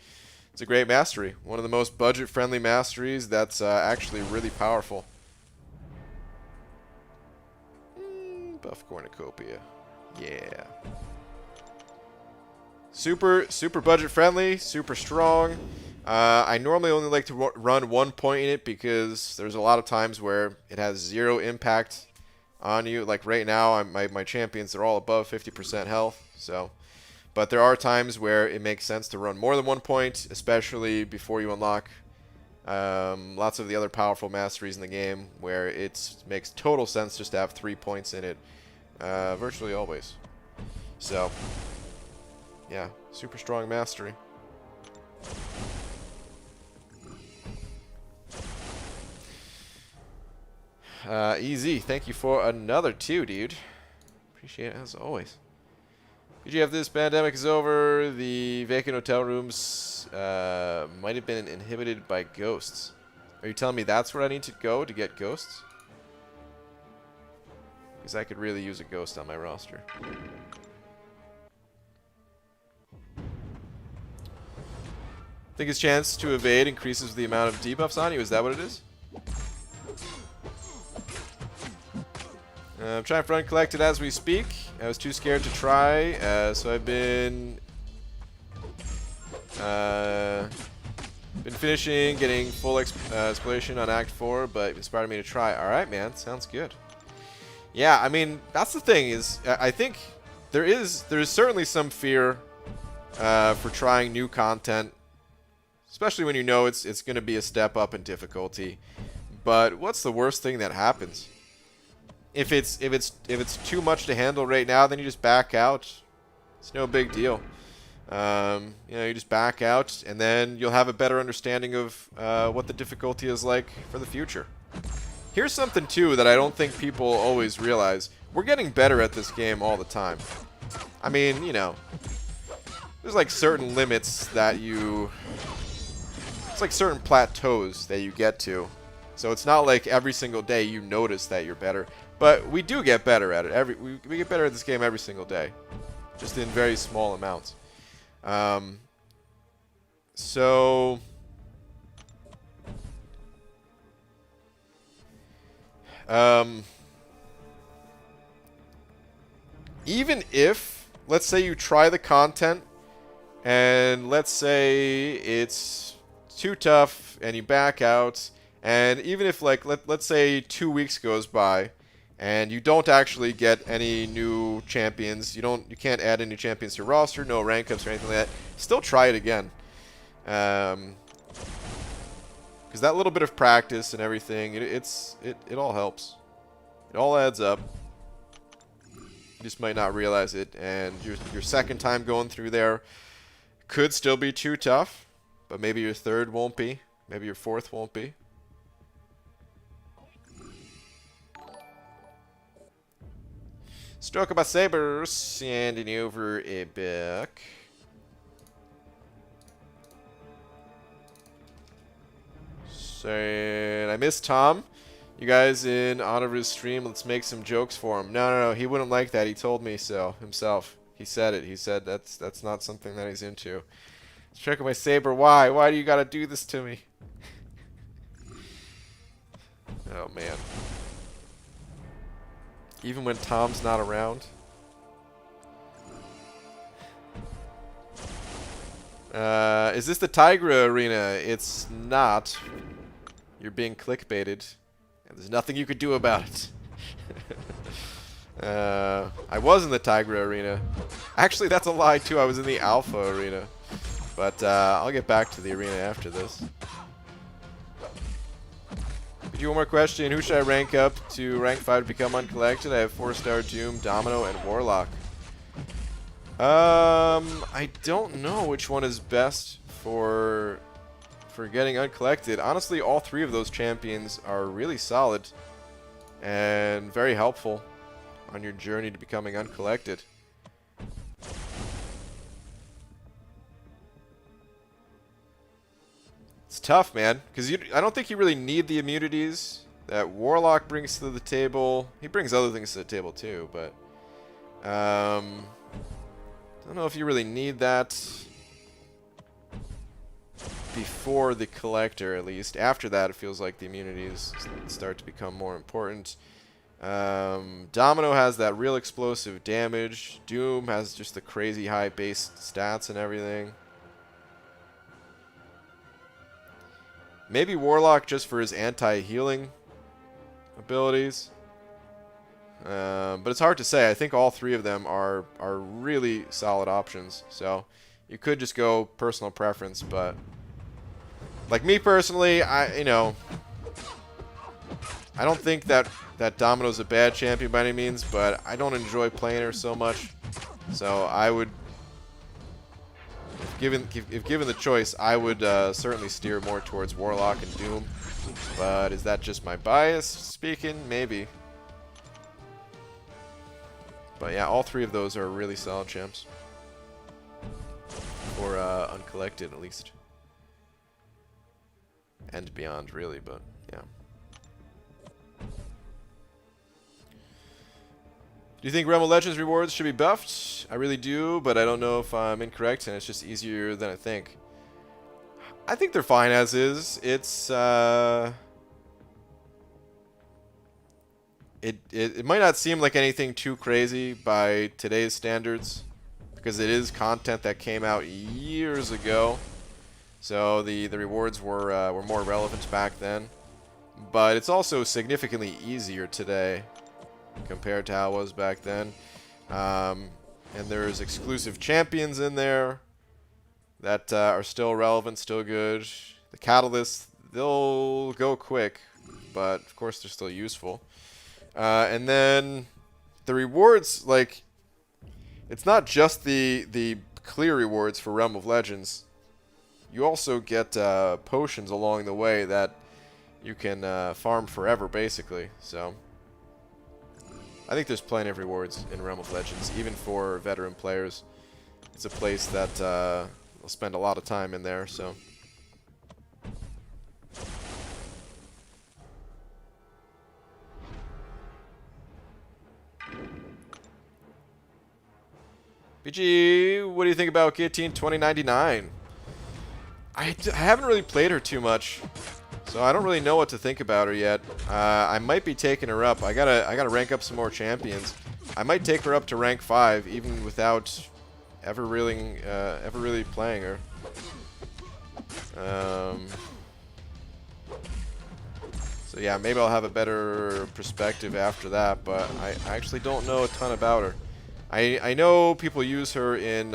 It's a great mastery. One of the most budget-friendly masteries that's actually really powerful. Buff Cornucopia. Yeah. Super budget friendly, super strong. I normally only like to run 1 point in it because there's a lot of times where it has 0 impact on you. Like right now, my champions are all above 50% health. So, but there are times where it makes sense to run more than 1 point, especially before you unlock lots of the other powerful masteries in the game, where it makes total sense just to have 3 points in it. Virtually always. So, yeah, super strong mastery. Easy, thank you for another 2, dude. Appreciate it as always. Did you have this pandemic is over? The vacant hotel rooms might have been inhibited by ghosts. Are you telling me that's where I need to go to get ghosts? Because I could really use a ghost on my roster. Think his chance to evade increases the amount of debuffs on you? Is that what it is? I'm trying to front collect it as we speak. I was too scared to try, so I've been finishing, getting full exploration on Act 4, but it inspired me to try. Alright, man. Sounds good. Yeah, I mean, that's the thing is, I think there is certainly some fear for trying new content, especially when you know it's going to be a step up in difficulty. But what's the worst thing that happens? If it's too much to handle right now, then you just back out. It's no big deal. You know, you just back out, and then you'll have a better understanding of what the difficulty is like for the future. Here's something, too, that I don't think people always realize. We're getting better at this game all the time. I mean, you know, there's like certain limits that you... It's like certain plateaus that you get to. So it's not like every single day you notice that you're better. But we do get better at it. We get better at this game every single day. Just in very small amounts. So... even if, let's say you try the content, and let's say it's too tough, and you back out, and even if, like, let's say 2 weeks goes by, and you don't actually get any new champions, you can't add any champions to your roster, no rank ups or anything like that, still try it again. Because that little bit of practice and everything, it all helps. It all adds up. You just might not realize it, and your second time going through there could still be too tough, but maybe your third won't be. Maybe your fourth won't be. Stroke my saber, sending over a book. Saying I miss Tom. You guys, in honor of his stream, let's make some jokes for him. No, he wouldn't like that. He told me so himself. He said it. He said that's not something that he's into. Stroke my saber. Why? Why do you gotta do this to me? Oh man. Even when Tom's not around. Is this the Tigra arena? It's not. You're being clickbaited. And there's nothing you could do about it. I was in the Tigra arena. Actually, that's a lie too. I was in the Alpha arena. But I'll get back to the arena after this. Did you one more question? Who should I rank up to rank 5 to become uncollected? I have 4-star Doom, Domino, and Warlock. I don't know which one is best for getting uncollected. Honestly, all 3 of those champions are really solid and very helpful on your journey to becoming uncollected. It's tough, man, because I don't think you really need the immunities that Warlock brings to the table. He brings other things to the table too, but don't know if you really need that before the collector, at least. After that, it feels like the immunities start to become more important. Domino has that real explosive damage. Doom has just the crazy high base stats and everything. Maybe Warlock just for his anti-healing abilities. But it's hard to say. I think all 3 of them are really solid options. So you could just go personal preference, but like me personally, I don't think that Domino's a bad champion by any means, but I don't enjoy playing her so much. So I would, if given the choice, I would certainly steer more towards Warlock and Doom. But is that just my bias speaking? Maybe. But yeah, all 3 of those are really solid champs. Or uncollected, at least. And beyond, really, but yeah. Do you think Realm of Legends rewards should be buffed? I really do, but I don't know if I'm incorrect, and it's just easier than I think. I think they're fine as is. It's it might not seem like anything too crazy by today's standards, because it is content that came out years ago. So the rewards were more relevant back then. But it's also significantly easier today compared to how it was back then. And there's exclusive champions in there that are still relevant, still good. The catalysts, they'll go quick, but of course they're still useful. And then the rewards, like, it's not just the clear rewards for Realm of Legends. You also get potions along the way that you can farm forever, basically. So I think there's plenty of rewards in Realm of Legends, even for veteran players. It's a place that will spend a lot of time in there, so. BG, what do you think about Guillotine 2099? I haven't really played her too much, so I don't really know what to think about her yet. I might be taking her up. I gotta rank up some more champions. I might take her up to rank 5, even without ever really playing her. So yeah, maybe I'll have a better perspective after that, but I actually don't know a ton about her. I know people use her in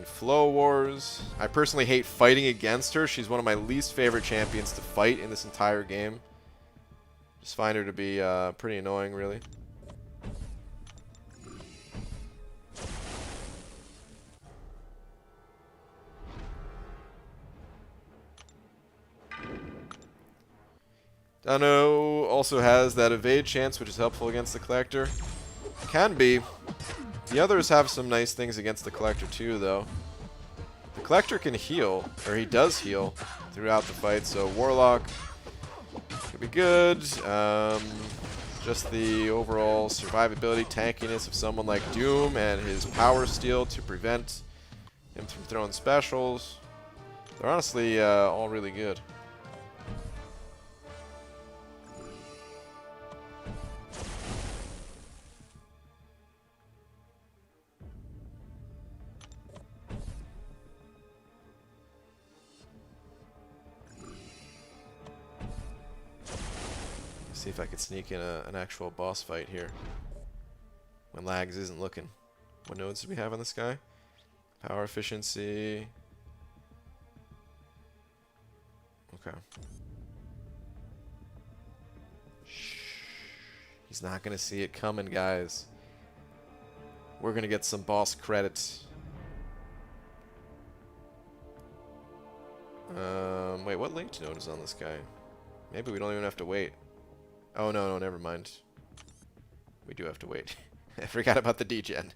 Flow Wars. I personally hate fighting against her. She's one of my least favorite champions to fight in this entire game. Just find her to be pretty annoying, really. Dano also has that evade chance, which is helpful against the Collector. Can be. The others have some nice things against the Collector too, though. The Collector can heal, or he does heal, throughout the fight, so Warlock could be good. Just the overall survivability, tankiness of someone like Doom and his power steal to prevent him from throwing specials. They're honestly all really good. See if I can sneak in an actual boss fight here. When Lags isn't looking. What nodes do we have on this guy? Power efficiency. Okay. Shh. He's not going to see it coming, guys. We're going to get some boss credits. Wait, what linked node is on this guy? Maybe we don't even have to wait. Oh, no, never mind. We do have to wait. I forgot about the degen.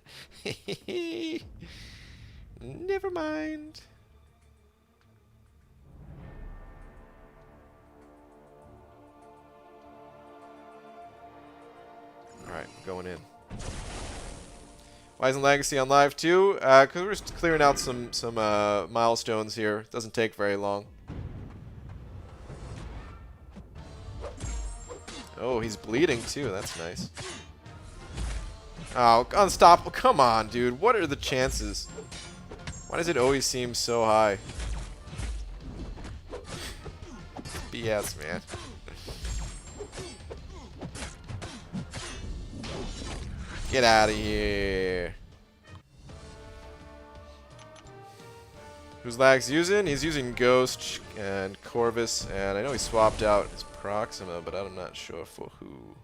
Never mind. Alright, going in. Why isn't Legacy on live too? Because we're just clearing out some milestones here. Doesn't take very long. Oh, he's bleeding too. That's nice. Oh, unstoppable. Come on, dude. What are the chances? Why does it always seem so high? BS, man. Get out of here. Who's Lags using? He's using Ghost and Corvus, and I know he swapped out his Proxima, but I'm not sure for who.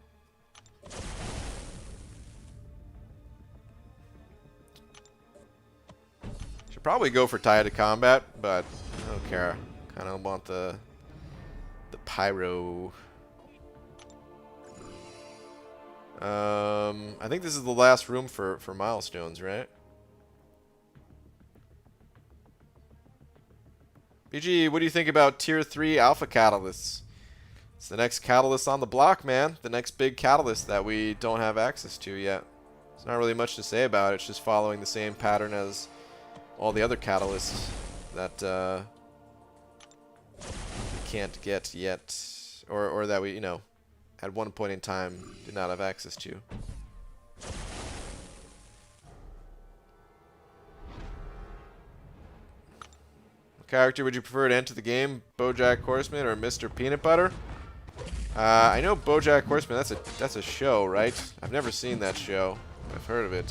Should probably go for Tie to Combat, but I don't care. Kind of want the Pyro. I think this is the last room for milestones, right? BG, what do you think about Tier 3 Alpha Catalysts? It's the next catalyst on the block, man. The next big catalyst that we don't have access to yet. There's not really much to say about it. It's just following the same pattern as all the other catalysts that we can't get yet. Or that we, you know, at one point in time did not have access to. What character would you prefer to enter the game? BoJack Horseman or Mr. Peanut Butter? I know BoJack Horseman, that's a show, right? I've never seen that show. I've heard of it.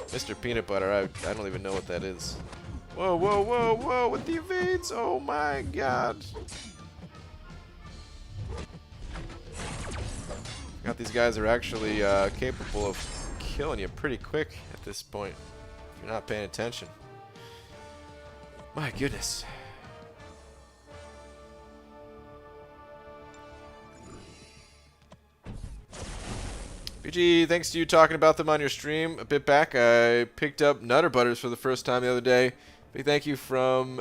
Mr. Peanut Butter, I don't even know what that is. Whoa, whoa, whoa, whoa, with the evades! Oh my god. God, these guys are actually capable of killing you pretty quick at this point if you're not paying attention. My goodness. BG, thanks to you talking about them on your stream a bit back, I picked up Nutter Butters for the first time the other day. Big thank you from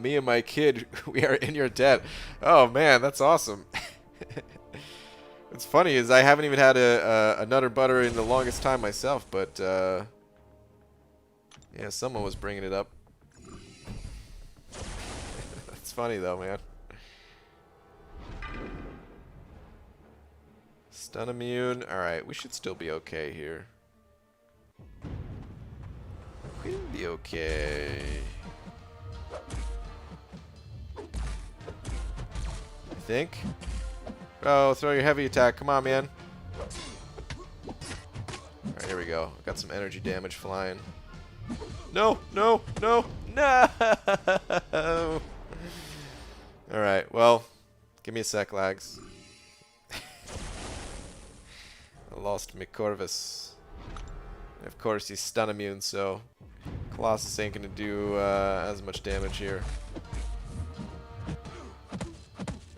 me and my kid. We are in your debt. Oh man, that's awesome. What's funny is I haven't even had a Nutter Butter in the longest time myself, but yeah, someone was bringing it up. That's funny though, man. Stun immune. Alright, we should still be okay here. We'll be okay. I think. Oh, throw your heavy attack. Come on, man. Alright, here we go. Got some energy damage flying. No, no, no, no! Alright, well, give me a sec, Lags. I lost my Corvus. And of course, he's stun immune, so Colossus ain't gonna do as much damage here.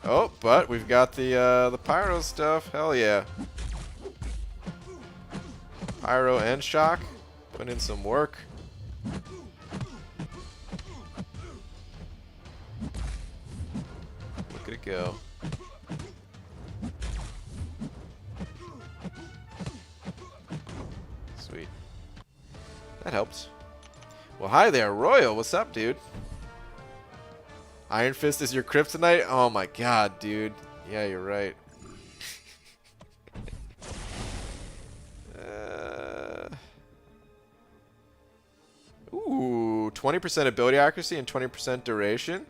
Oh, but we've got the Pyro stuff. Hell yeah. Pyro and Shock. Putting in some work. Look at it go. Sweet. That helps. Well, hi there, Royal. What's up, dude? Iron Fist is your kryptonite? Oh my god, dude. Yeah, you're right. Ooh, 20% ability accuracy and 20% duration?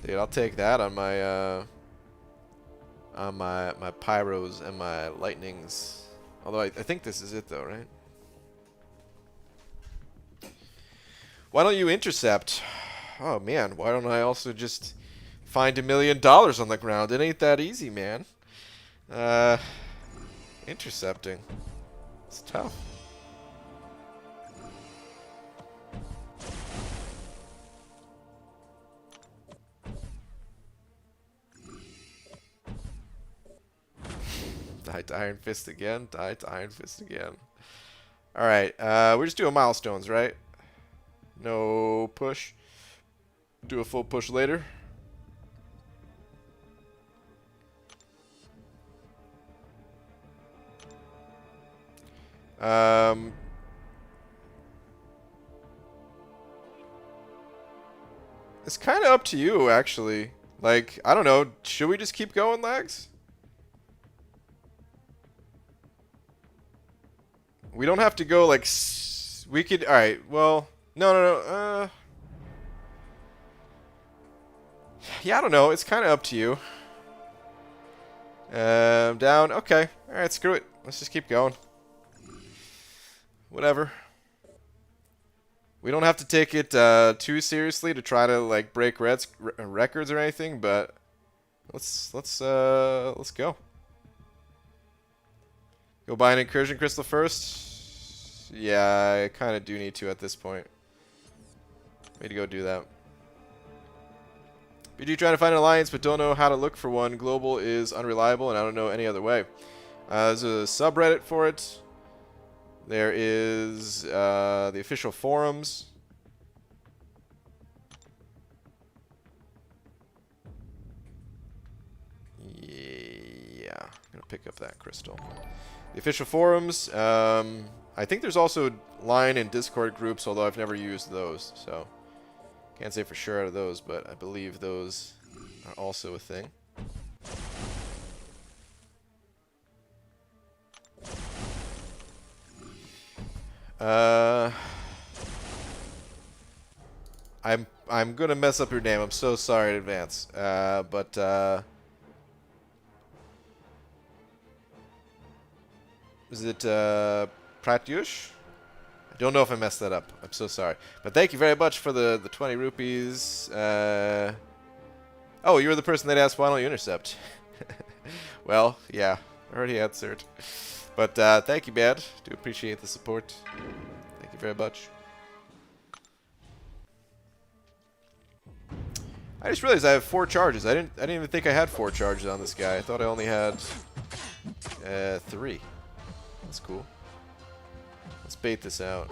Dude, I'll take that on my on my pyros and my lightnings. Although I think this is it though, right? Why don't you intercept? Oh man, why don't I also just find $1 million on the ground? It ain't that easy, man. Intercepting. It's tough. Die to Iron Fist again. Die to Iron Fist again. Alright, we're just doing milestones, right? No push. Do a full push later. It's kind of up to you, actually. Like, I don't know. Should we just keep going, Lags? We don't have to go, like, we could... Alright, well... No. Yeah, I don't know. It's kind of up to you. Down. Okay. Alright, screw it. Let's just keep going. Whatever. We don't have to take it too seriously to try to like break records or anything, but let's go. Go buy an Incursion crystal first. Yeah, I kind of do need to at this point. Need to go do that. BG trying to find an alliance, but don't know how to look for one. Global is unreliable, and I don't know any other way. There's a subreddit for it. There is the official forums. Yeah, I'm gonna pick up that crystal. The official forums. I think there's also Line and Discord groups, although I've never used those, so can't say for sure out of those, but I believe those are also a thing. I'm gonna mess up your name. I'm so sorry in advance. Is it Pratyush? I don't know if I messed that up. I'm so sorry. But thank you very much for the 20 rupees. Oh, you were the person that asked why don't you intercept? Well, yeah, already answered. But thank you, man. Do appreciate the support. Thank you very much. I just realized I have 4 charges. I didn't even think I had 4 charges on this guy. I thought I only had 3. That's cool. Let's bait this out.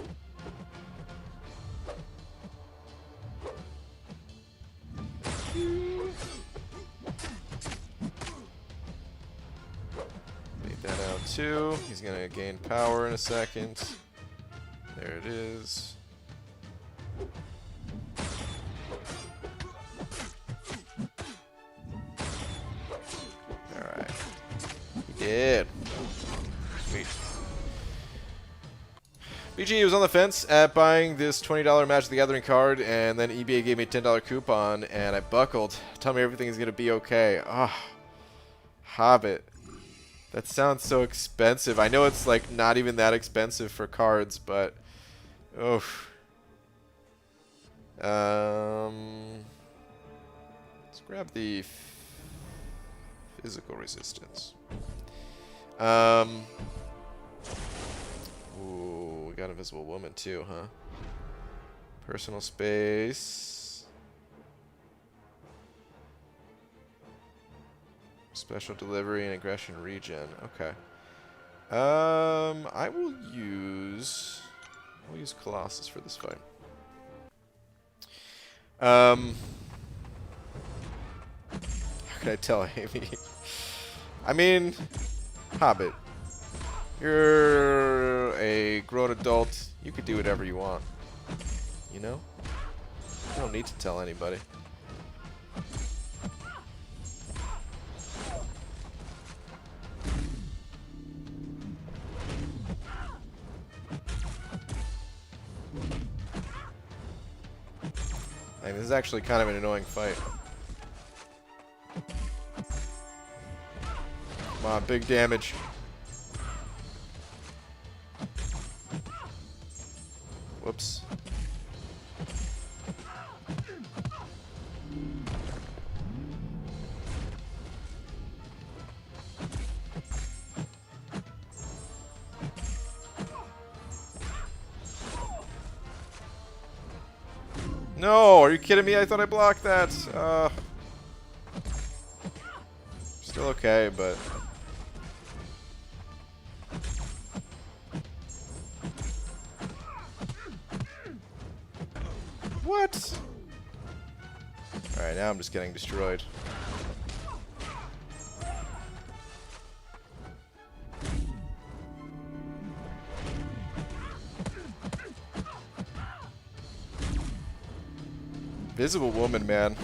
Bait that out too. He's gonna gain power in a second. There it is. Alright. He did. Sweet. BG was on the fence at buying this $20 Magic the Gathering card, and then eBay gave me a $10 coupon, and I buckled. Tell me everything is going to be okay. Ah, Hobbit. That sounds so expensive. I know it's like not even that expensive for cards, but... oof. Let's grab the physical resistance. Ooh, we got Invisible Woman too, huh? Personal space. Special delivery and aggression regen. Okay. I will use... I'll use Colossus for this fight. How can I tell Amy? I mean, Hobbit. You're a grown adult. You could do whatever you want. You know? You don't need to tell anybody. Like, this is actually kind of an annoying fight. on, big damage. Whoops. No, are you kidding me? I thought I blocked that. Still okay, but... What? Alright, now I'm just getting destroyed. Visible Woman, man.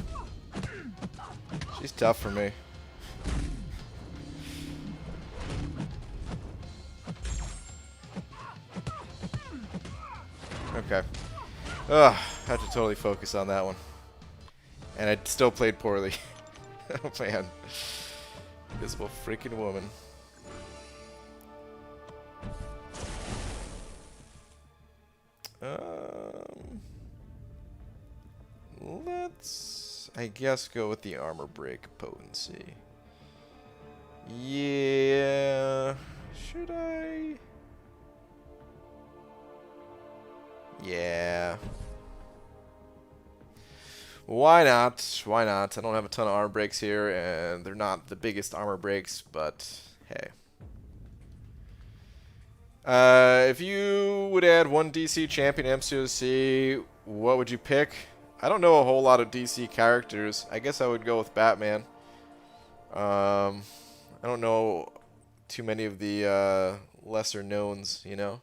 She's tough for me. Okay. Ugh, I had to totally focus on that one. And I still played poorly. Oh man. Invisible freaking woman. Let's, I guess, go with the armor break potency. Yeah. Should I? Yeah. Why not? Why not? I don't have a ton of armor breaks here, and they're not the biggest armor breaks, but hey. If you would add one DC champion MCOC, what would you pick? I don't know a whole lot of DC characters. I guess I would go with Batman. I don't know too many of the lesser knowns, you know?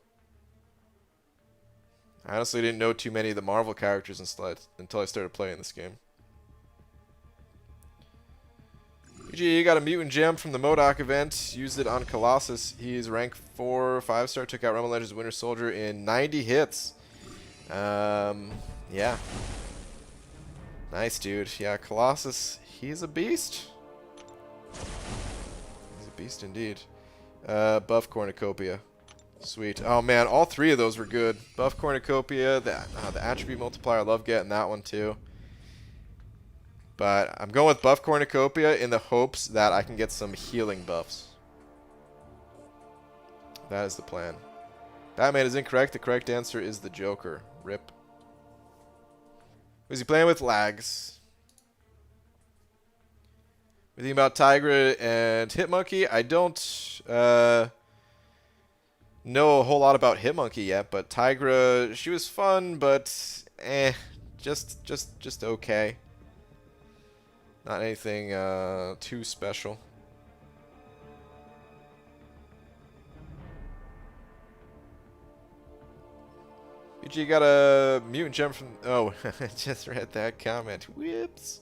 I honestly didn't know too many of the Marvel characters until I started playing this game. BG, you got a mutant gem from the MODOK event. Used it on Colossus. He's rank 4, 5-star. Took out Realm of Legends Winter Soldier in 90 hits. Yeah. Nice, dude. Yeah, Colossus, he's a beast. He's a beast indeed. Buff Cornucopia. Sweet. Oh, man, all three of those were good. Buff Cornucopia, the attribute multiplier, I love getting that one too. But I'm going with Buff Cornucopia in the hopes that I can get some healing buffs. That is the plan. Batman is incorrect. The correct answer is the Joker. RIP. Who's he playing with? Lags. We think about Tigra and Hitmonkey. I don't know a whole lot about Hitmonkey yet, but Tigra, she was fun, but just okay. Not anything too special. BG got a mutant gem from... Oh, I just read that comment. Whoops.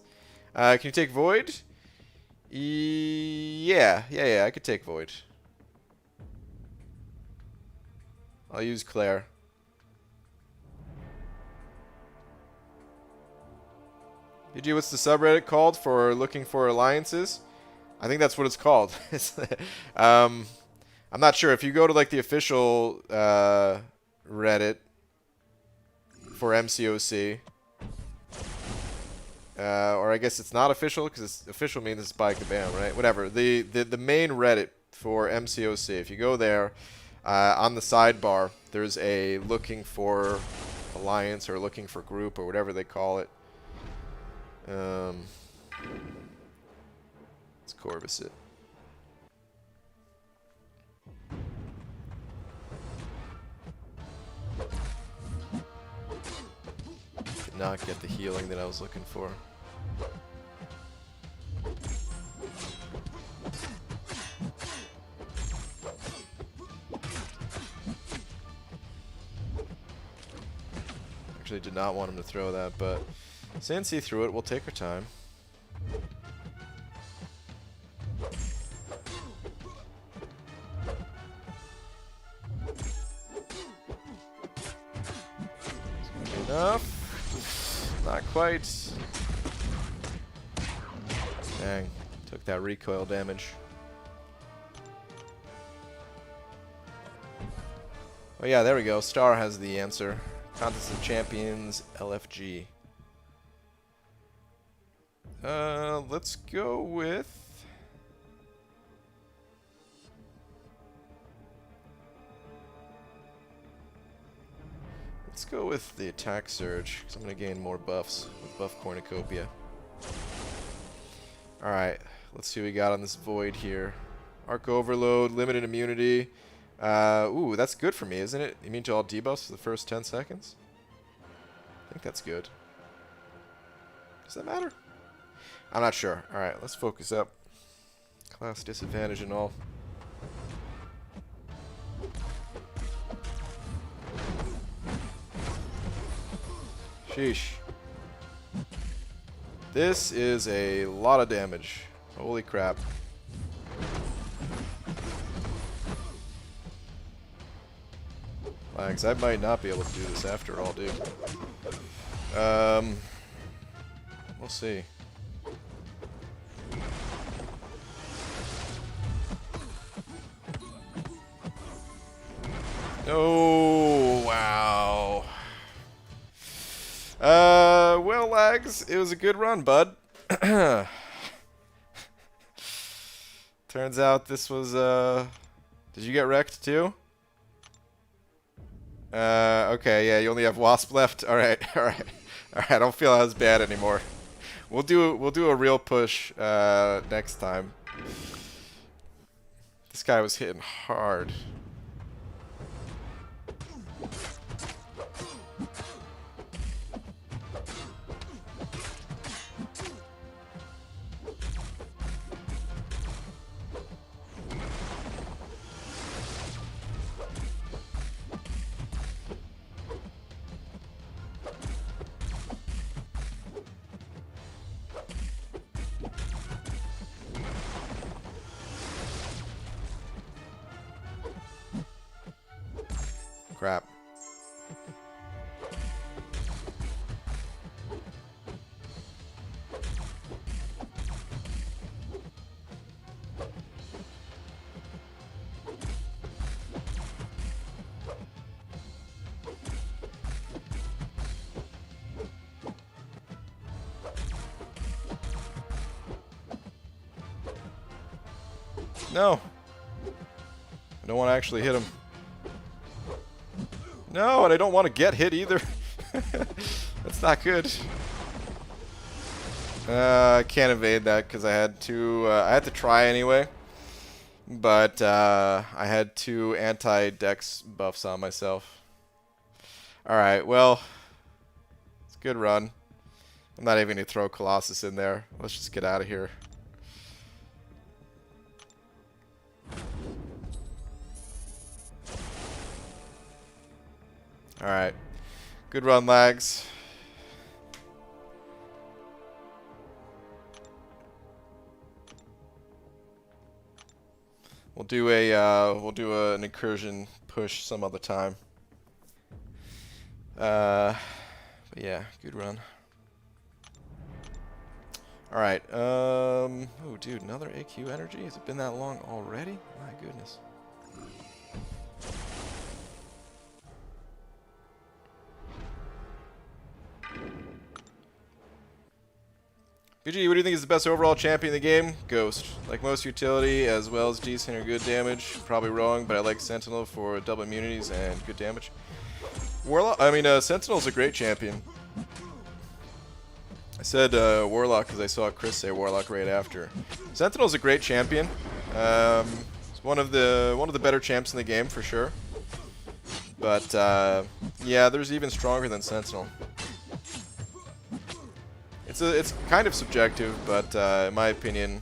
Can you take Void? Yeah, I could take Void. I'll use Claire. BG, what's the subreddit called for looking for alliances? I think that's what it's called. I'm not sure. If you go to like the official Reddit for MCOC, or I guess it's not official because it's official means it's by Kabam, right? Whatever. The main Reddit for MCOC. If you go there, on the sidebar, there's a looking for alliance or looking for group or whatever they call it. Let's Corvus it. Did not get the healing that I was looking for. Actually did not want him to throw that, but since he threw it, we'll take our time. Enough. Not quite. Dang. Took that recoil damage. Oh yeah, there we go. Star has the answer. Contest of Champions, LFG. Let's go with... Let's go with the attack surge, because I'm going to gain more buffs with buff cornucopia. Alright, let's see what we got on this void here. Arc overload, limited immunity. Ooh, that's good for me, isn't it? Immune to all debuffs for the first 10 seconds? I think that's good. Does that matter? I'm not sure. Alright, let's focus up. Class disadvantage and all. Sheesh. This is a lot of damage. Holy crap. Lags, I might not be able to do this after all, dude. We'll see. Oh, wow. Well, Lags, it was a good run, bud. Turns out this was, Did you get wrecked, too? Okay, yeah, you only have Wasp left. Alright, alright. Alright, I don't feel as bad anymore. We'll do a real push, next time. This guy was hitting hard. Crap. No. I don't want to actually hit him. No, and I don't want to get hit either. That's not good. I can't evade that because I had to try anyway. But I had 2 anti-dex buffs on myself. Alright, well, it's a good run. I'm not even going to throw Colossus in there. Let's just get out of here. Alright. Good run, Lags. We'll do an incursion push some other time. But yeah, good run. Alright, oh dude, another AQ energy? Has it been that long already? My goodness. BG, what do you think is the best overall champion in the game? Ghost. Like most utility, as well as decent or good damage. Probably wrong, but I like Sentinel for double immunities and good damage. Sentinel's a great champion. I said Warlock because I saw Chris say Warlock right after. Sentinel's a great champion. It's one of the better champs in the game for sure. But yeah, there's even stronger than Sentinel. It's kind of subjective, but in my opinion,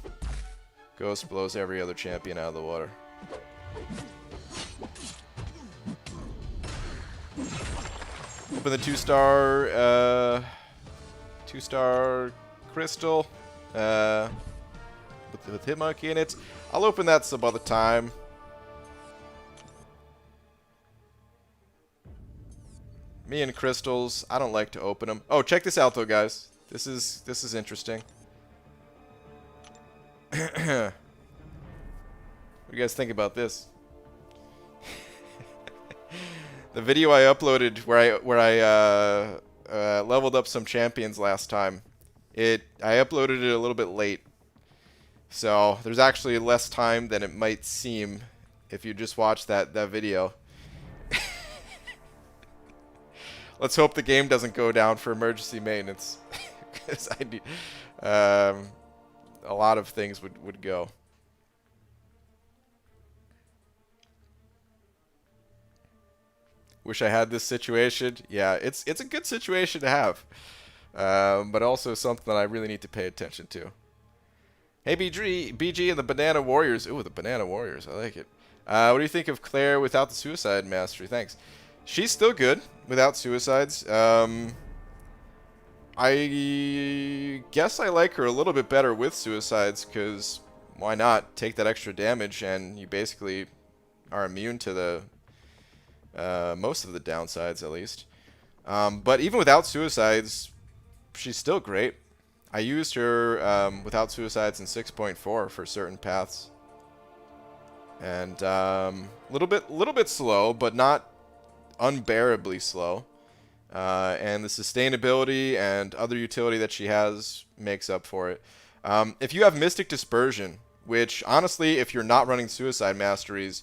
Ghost blows every other champion out of the water. Open the 2-star crystal with Hitmonkey in it. I'll open that some other time. Me and crystals, I don't like to open them. Oh, check this out though, guys. This is interesting. What do you guys think about this? The video I uploaded where I leveled up some champions last time. I uploaded it a little bit late. So there's actually less time than it might seem if you just watch that video. Let's hope the game doesn't go down for emergency maintenance. Because I need, a lot of things would go. Wish I had this situation. Yeah, it's a good situation to have. But also something that I really need to pay attention to. Hey, BG and the Banana Warriors. Ooh, the Banana Warriors. I like it. What do you think of Claire without the Suicide Mastery? Thanks. She's still good without Suicides. I guess I like her a little bit better with Suicides, because why not? Take that extra damage, and you basically are immune to the most of the downsides, at least. But even without Suicides, she's still great. I used her without Suicides in 6.4 for certain paths, and little bit slow, but not unbearably slow. And the sustainability and other utility that she has makes up for it. If you have Mystic Dispersion, which honestly, if you're not running Suicide Masteries,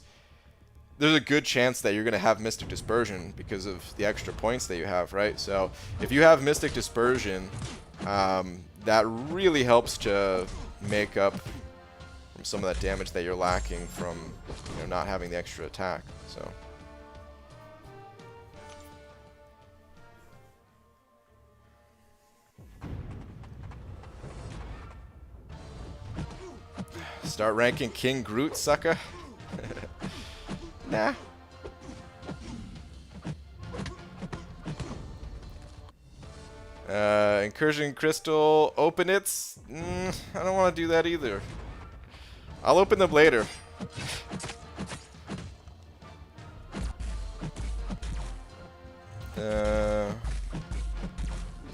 there's a good chance that you're going to have Mystic Dispersion because of the extra points that you have, right? So if you have Mystic Dispersion, that really helps to make up from some of that damage that you're lacking from, you know, not having the extra attack. So start ranking King Groot, sucker. Nah. Incursion Crystal, open it. I don't want to do that either. I'll open them later.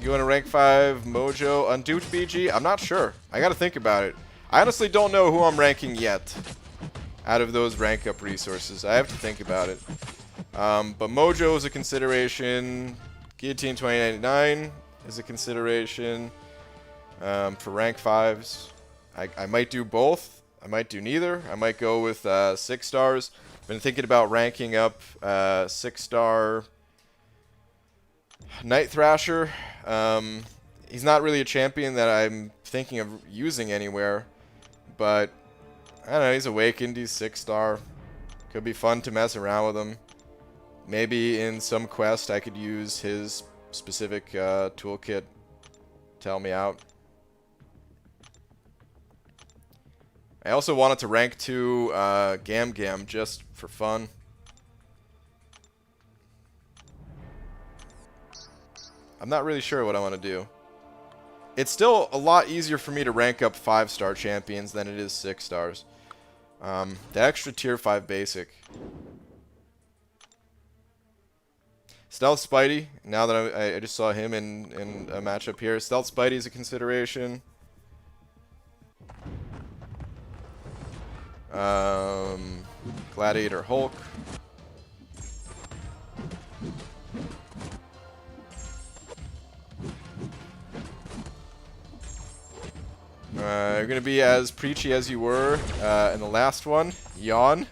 You want to rank 5 Mojo unduped BG? I'm not sure. I gotta think about it. I honestly don't know who I'm ranking yet out of those rank up resources. I have to think about it. But Mojo is a consideration. Guillotine 2099 is a consideration for rank 5s. I might do both. I might do neither. I might go with 6 stars. Been thinking about ranking up 6-star Night Thrasher. He's not really a champion that I'm thinking of using anywhere, but I don't know, he's awakened, he's 6-star. Could be fun to mess around with him. Maybe in some quest I could use his specific toolkit to help me out. I also wanted to rank 2 Gam Gam just for fun. I'm not really sure what I want to do. It's still a lot easier for me to rank up 5-star champions than it is 6 stars. The extra tier 5 basic. Stealth Spidey, now that I just saw him in a matchup here. Stealth Spidey is a consideration. Gladiator Hulk. You're going to be as preachy as you were in the last one. Yawn.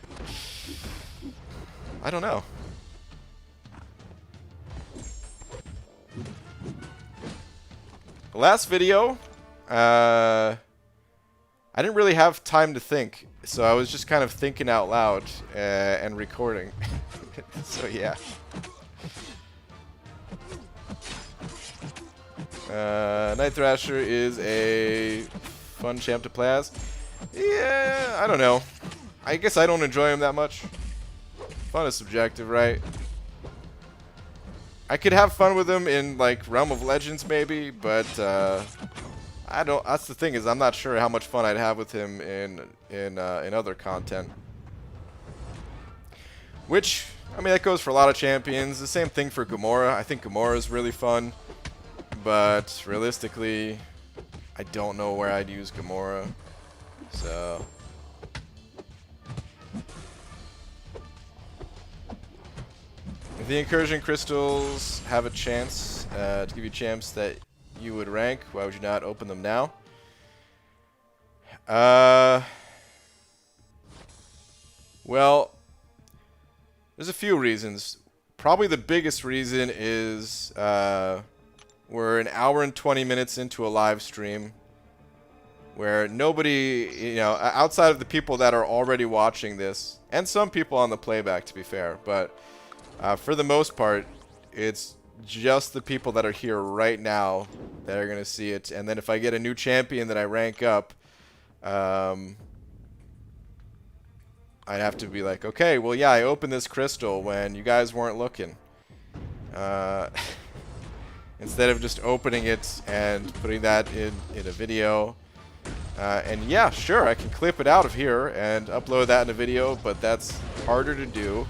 I don't know. The last video, I didn't really have time to think, so I was just kind of thinking out loud and recording. So yeah. Night Thrasher is a fun champ to play as. Yeah, I don't know. I guess I don't enjoy him that much. Fun is subjective, right? I could have fun with him in like Realm of Legends maybe, but I don't. That's the thing, is I'm not sure how much fun I'd have with him in other content. Which, I mean, that goes for a lot of champions. The same thing for Gamora. I think Gamora is really fun, but realistically, I don't know where I'd use Gamora. So the Incursion crystals have a chance to give you champs that you would rank, why would you not open them now? Well, there's a few reasons. Probably the biggest reason is we're an hour and 20 minutes into a live stream where nobody, you know, outside of the people that are already watching this, and some people on the playback, to be fair, but for the most part, it's just the people that are here right now that are going to see it. And then if I get a new champion that I rank up, I'd have to be like, okay, well, yeah, I opened this crystal when you guys weren't looking. Instead of just opening it and putting that in a video. And yeah, sure, I can clip it out of here and upload that in a video, but that's harder to do.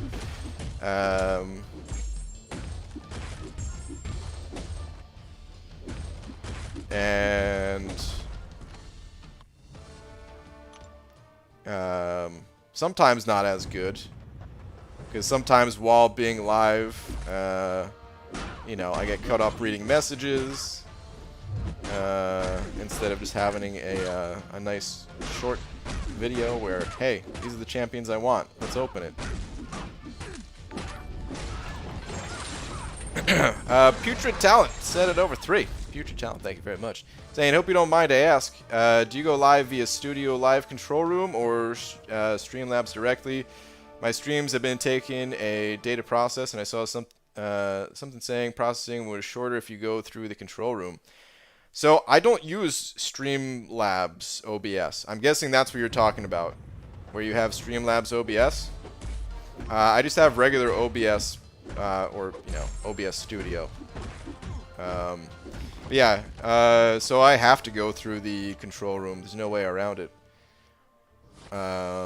And sometimes not as good, because sometimes while being live, you know, I get caught up reading messages instead of just having a nice short video where, hey, these are the champions I want, let's open it. Putrid Talent set it over 3. Putrid Talent, thank you very much. Saying, hope you don't mind I ask, do you go live via Studio Live Control Room or Streamlabs directly? My streams have been taking a data process, and I saw something saying processing was shorter if you go through the control room. So I don't use Streamlabs OBS. I'm guessing that's what you're talking about, where you have Streamlabs OBS. I just have regular OBS, or, you know, OBS Studio. Yeah, so I have to go through the control room. There's no way around it. I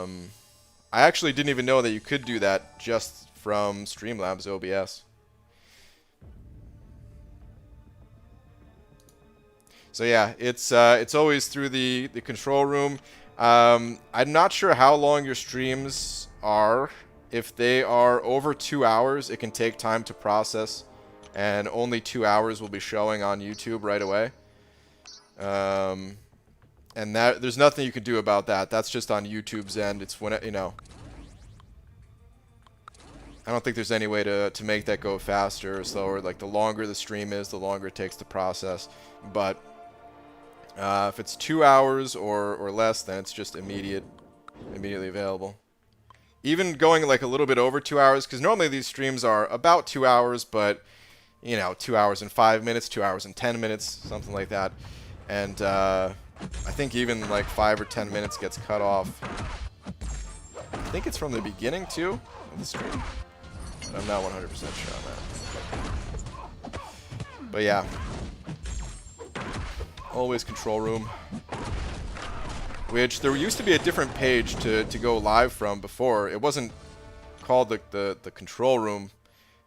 actually didn't even know that you could do that just from Streamlabs OBS. So yeah, it's always through the control room. I'm not sure how long your streams are. If they are over 2 hours, it can take time to process, and only 2 hours will be showing on YouTube right away. And there's nothing you can do about that. That's just on YouTube's end. It's when, you know, I don't think there's any way to make that go faster or slower. Like, the longer the stream is, the longer it takes to process. But if it's 2 hours or less, then it's just immediately available. Even going like a little bit over 2 hours, because normally these streams are about 2 hours, but, you know, 2 hours and 5 minutes, 2 hours and 10 minutes, something like that. And I think even like 5 or 10 minutes gets cut off. I think it's from the beginning too of the stream, but I'm not 100% sure on that. But yeah, always control room. Which there used to be a different page to go live from before. It wasn't called the control room.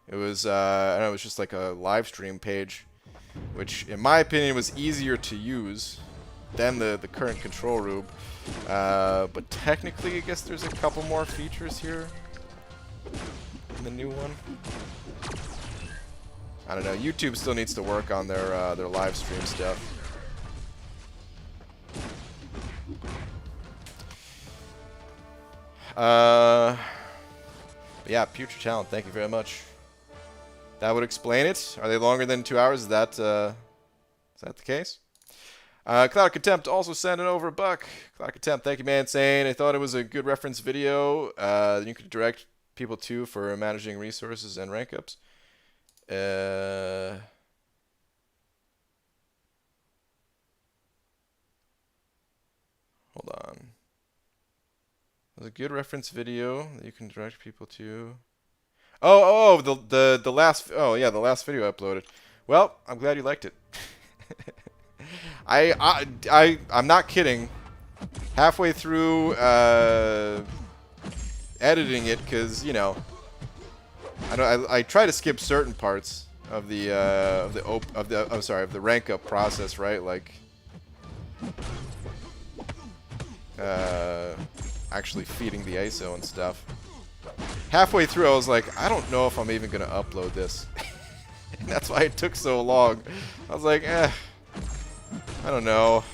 It was I don't know, it was just like a live stream page, which in my opinion was easier to use than the current control room. But technically, I guess there's a couple more features here in the new one. I don't know. YouTube still needs to work on their live stream stuff. Yeah, Putrid Talent, thank you very much. That would explain it. Are they longer than 2 hours? Is that the case? Cloud Contempt also sending over $1. Cloud Contempt, thank you, man. Saying I thought it was a good reference video that you could direct people to for managing resources and rank ups. Hold on. It was a good reference video that you can direct people to. The last, oh yeah, the last video I uploaded. Well, I'm glad you liked it. I'm not kidding. Halfway through editing it, because, you know, I try to skip certain parts of the rank up process, right? Like actually feeding the ISO and stuff. halfway through, I was like, I don't know if I'm even gonna upload this. And that's why it took so long. I was like, I don't know.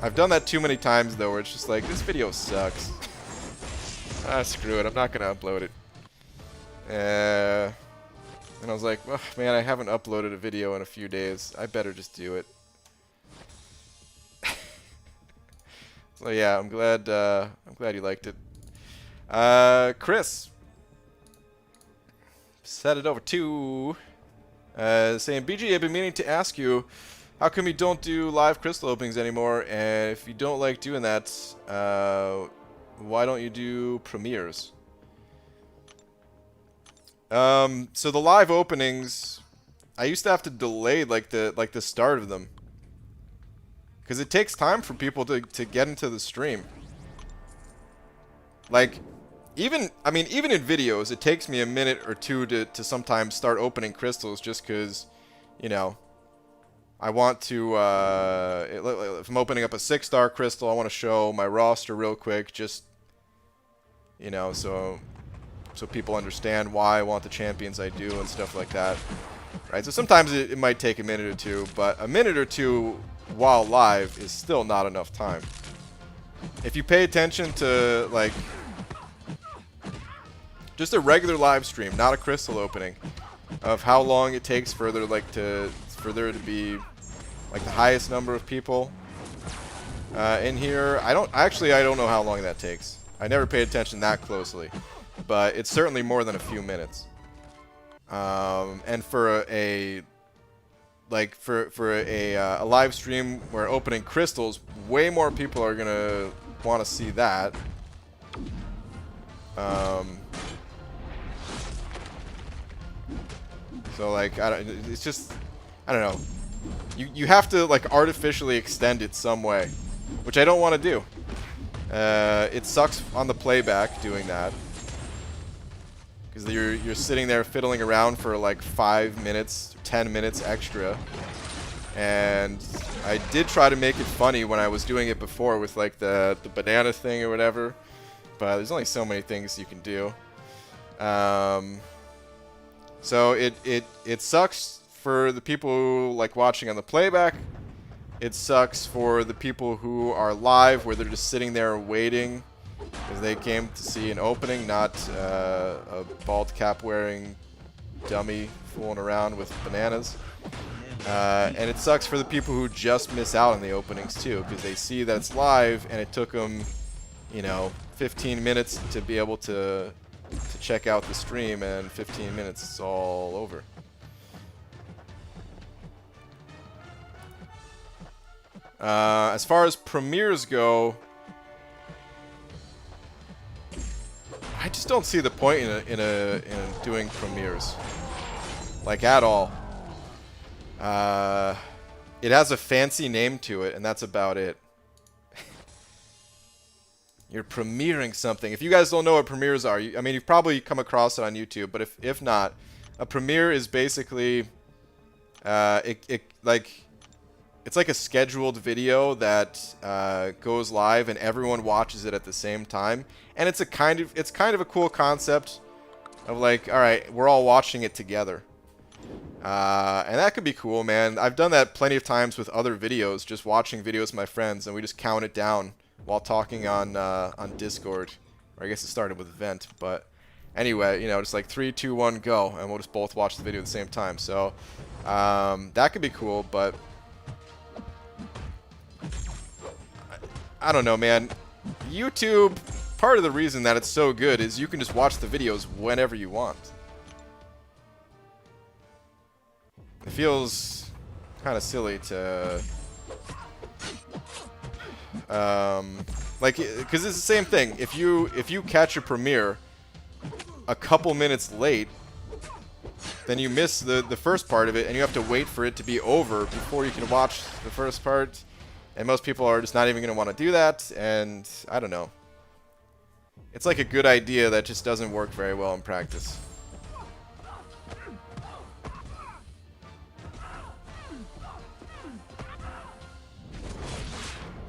I've done that too many times though, where it's just like, this video sucks. Screw it, I'm not gonna upload it. And I was like, oh, man, I haven't uploaded a video in a few days. I better just do it. So yeah, I'm glad you liked it. Chris set it over to saying, BG, I've been meaning to ask you, how come you don't do live crystal openings anymore? And if you don't like doing that, why don't you do premieres? So the live openings, I used to have to delay like the start of them, because it takes time for people to get into the stream. Like, even in videos, it takes me a minute or two to sometimes start opening crystals, just because, you know, I want to, if I'm opening up a 6-star crystal, I want to show my roster real quick, just, you know, so people understand why I want the champions I do and stuff like that. Right, so sometimes it might take a minute or two, but a minute or two while live is still not enough time. If you pay attention to, like, just a regular live stream, not a crystal opening, of how long it takes for there to be like the highest number of people in here. I don't know how long that takes. I never paid attention that closely, but it's certainly more than a few minutes. And for a live stream where opening crystals, way more people are gonna want to see that. So like, I don't know. You have to like artificially extend it some way, which I don't want to do. It sucks on the playback doing that, because you're sitting there fiddling around for like 5 minutes, 10 minutes extra. And I did try to make it funny when I was doing it before with like the banana thing or whatever, but there's only so many things you can do. So it sucks for the people who like watching on the playback. It sucks for the people who are live, where they're just sitting there waiting because they came to see an opening, not a bald cap wearing dummy fooling around with bananas. And it sucks for the people who just miss out on the openings too, because they see that it's live and it took them, you know, 15 minutes to be able to check out the stream, and 15 minutes it's all over. As far as premieres go, I just don't see the point in doing premieres, like, at all. It has a fancy name to it, and that's about it. You're premiering something. If you guys don't know what premieres are, I mean, you've probably come across it on YouTube, but if not, a premiere is basically it's like a scheduled video that goes live and everyone watches it at the same time. And it's kind of a cool concept of like, all right, we're all watching it together. And that could be cool, man. I've done that plenty of times with other videos, just watching videos with my friends, and we just count it down while talking on Discord. Or I guess it started with Vent, but anyway, you know, just like 3, 2, 1, go, and we'll just both watch the video at the same time. So that could be cool, but I don't know, man. YouTube, part of the reason that it's so good is you can just watch the videos whenever you want. It feels kind of silly to like, because it's the same thing. If you catch a premiere a couple minutes late, then you miss the first part of it, and you have to wait for it to be over before you can watch the first part. And most people are just not even going to want to do that, and I don't know. It's like a good idea that just doesn't work very well in practice.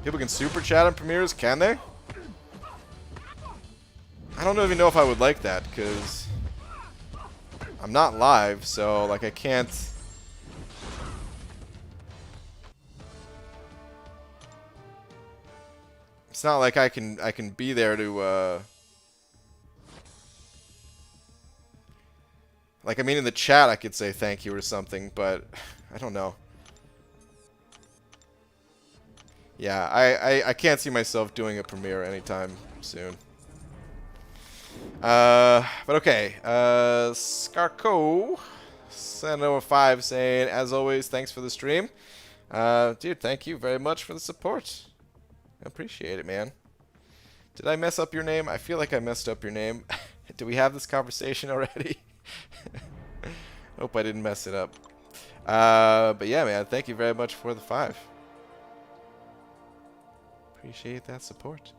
People can super chat on premieres, can they? I don't even know if I would like that, because I'm not live, so like I can't. It's not like I can be there to like, I mean, in the chat I could say thank you or something, but I don't know. Yeah, I can't see myself doing a premiere anytime soon. But okay. Scarco sent over 5 saying, as always, thanks for the stream. Dude, thank you very much for the support. I appreciate it, man. Did I mess up your name? I feel like I messed up your name. Do we have this conversation already? Hope I didn't mess it up. But yeah, man, thank you very much for the 5. Appreciate that support.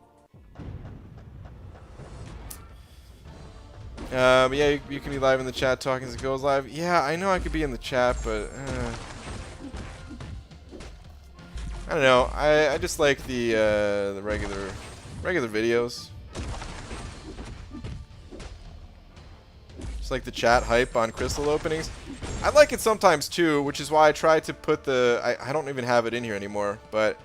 Yeah, you can be live in the chat talking as it goes live. Yeah, I know I could be in the chat, but I don't know. I just like the regular videos. Just like the chat hype on crystal openings. I like it sometimes too, which is why I try to put the I don't even have it in here anymore, but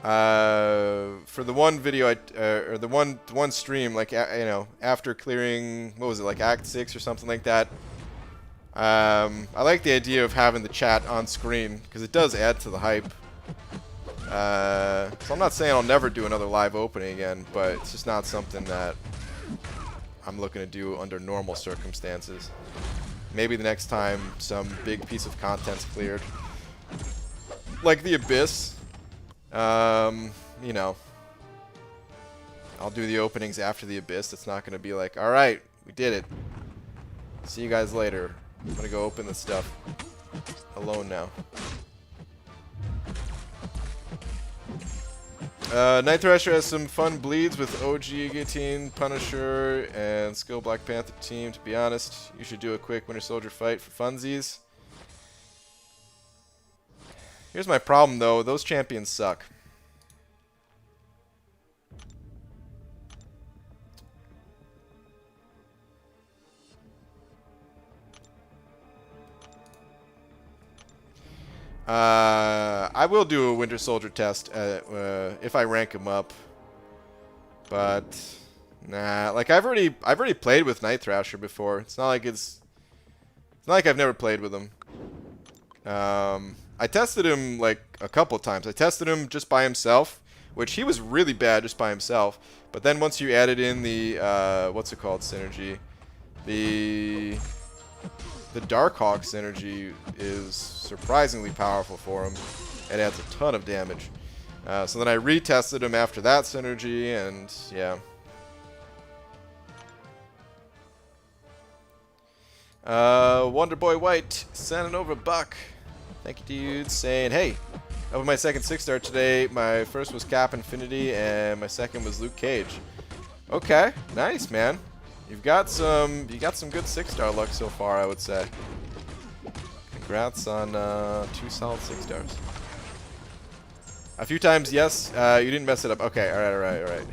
for the one video or the one stream, like you know, after clearing, what was it, like Act 6 or something like that, I like the idea of having the chat on screen because it does add to the hype. So I'm not saying I'll never do another live opening again, but it's just not something that I'm looking to do under normal circumstances. Maybe the next time some big piece of content's cleared, like the Abyss. You know, I'll do the openings after the Abyss. It's not going to be like, all right, we did it. See you guys later. I'm going to go open this stuff alone now. Night Thrasher has some fun bleeds with OG, Guillotine, Punisher, and Skill Black Panther team. To be honest, you should do a quick Winter Soldier fight for funsies. Here's my problem, though. Those champions suck. I will do a Winter Soldier test if I rank him up, but nah. Like I've already played with Night Thrasher before. It's not like I've never played with him. I tested him like a couple times. I tested him just by himself, which he was really bad just by himself. But then once you added in the what's it called, synergy, the Darkhawk synergy is surprisingly powerful for him. It adds a ton of damage. So then I retested him after that synergy, and yeah. Wonderboy White sending over a buck. Thank you, dude. Saying, hey, over my second 6-star today. My first was Cap Infinity, and my second was Luke Cage. Okay, nice, man. You got some good 6-star luck so far, I would say. Congrats on 2 solid 6-stars. A few times, yes. You didn't mess it up. Okay, all right.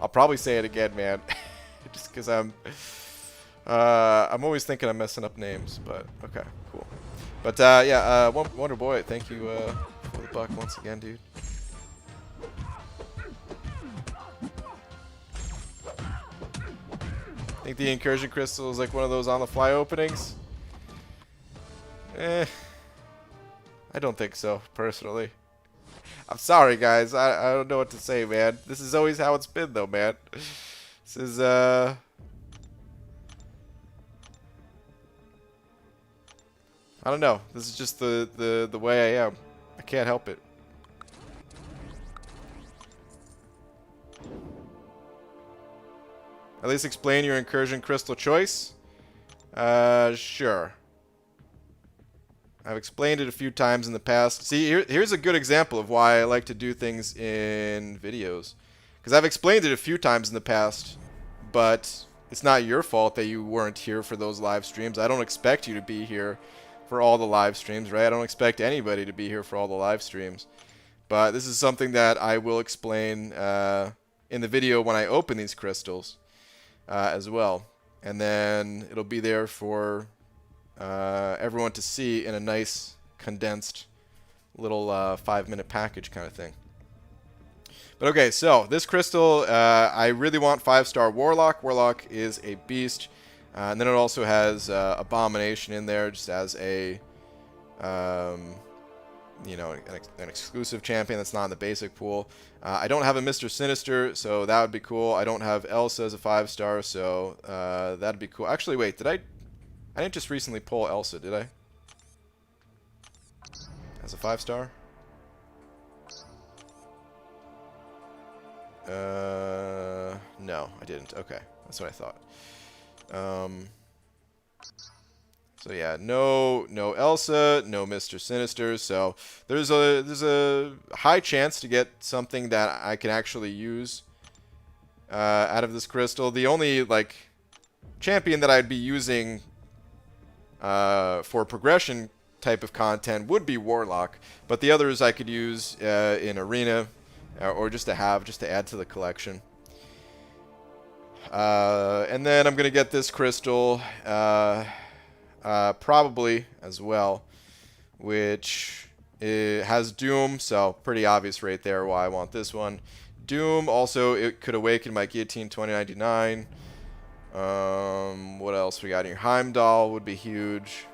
I'll probably say it again, man. Just because I'm always thinking I'm messing up names, but okay, cool. But yeah, Wonder Boy, thank you for the buck once again, dude. I think the Incursion Crystal is like one of those on-the-fly openings. I don't think so, personally. I'm sorry, guys. I don't know what to say, man. This is always how it's been, though, man. This is, I don't know. This is just the way I am. I can't help it. At least explain your Incursion Crystal choice. Sure. I've explained it a few times in the past. See, here's a good example of why I like to do things in videos. Because I've explained it a few times in the past, but it's not your fault that you weren't here for those live streams. I don't expect you to be here for all the live streams, right? I don't expect anybody to be here for all the live streams. But this is something that I will explain in the video when I open these crystals. as well. And then it'll be there for everyone to see in a nice, condensed little 5-minute package kind of thing. But okay, so this crystal, I really want 5-star Warlock. Warlock is a beast. And then it also has Abomination in there just as a, you know, an exclusive champion that's not in the basic pool. I don't have a Mr. Sinister, so that would be cool. I don't have Elsa as a 5-star, so that'd be cool. Actually, wait, I didn't just recently pull Elsa, did I? As a 5-star? No, I didn't. Okay, that's what I thought. So yeah, no Elsa, no Mr. Sinister. So there's a high chance to get something that I can actually use out of this crystal. The only like champion that I'd be using for progression type of content would be Warlock, but the others I could use in Arena or just to add to the collection. And then I'm gonna get this crystal probably as well, which has Doom, so pretty obvious right there why I want this one. Doom also, it could awaken my Guillotine 2099. What else we got here? Heimdall would be huge.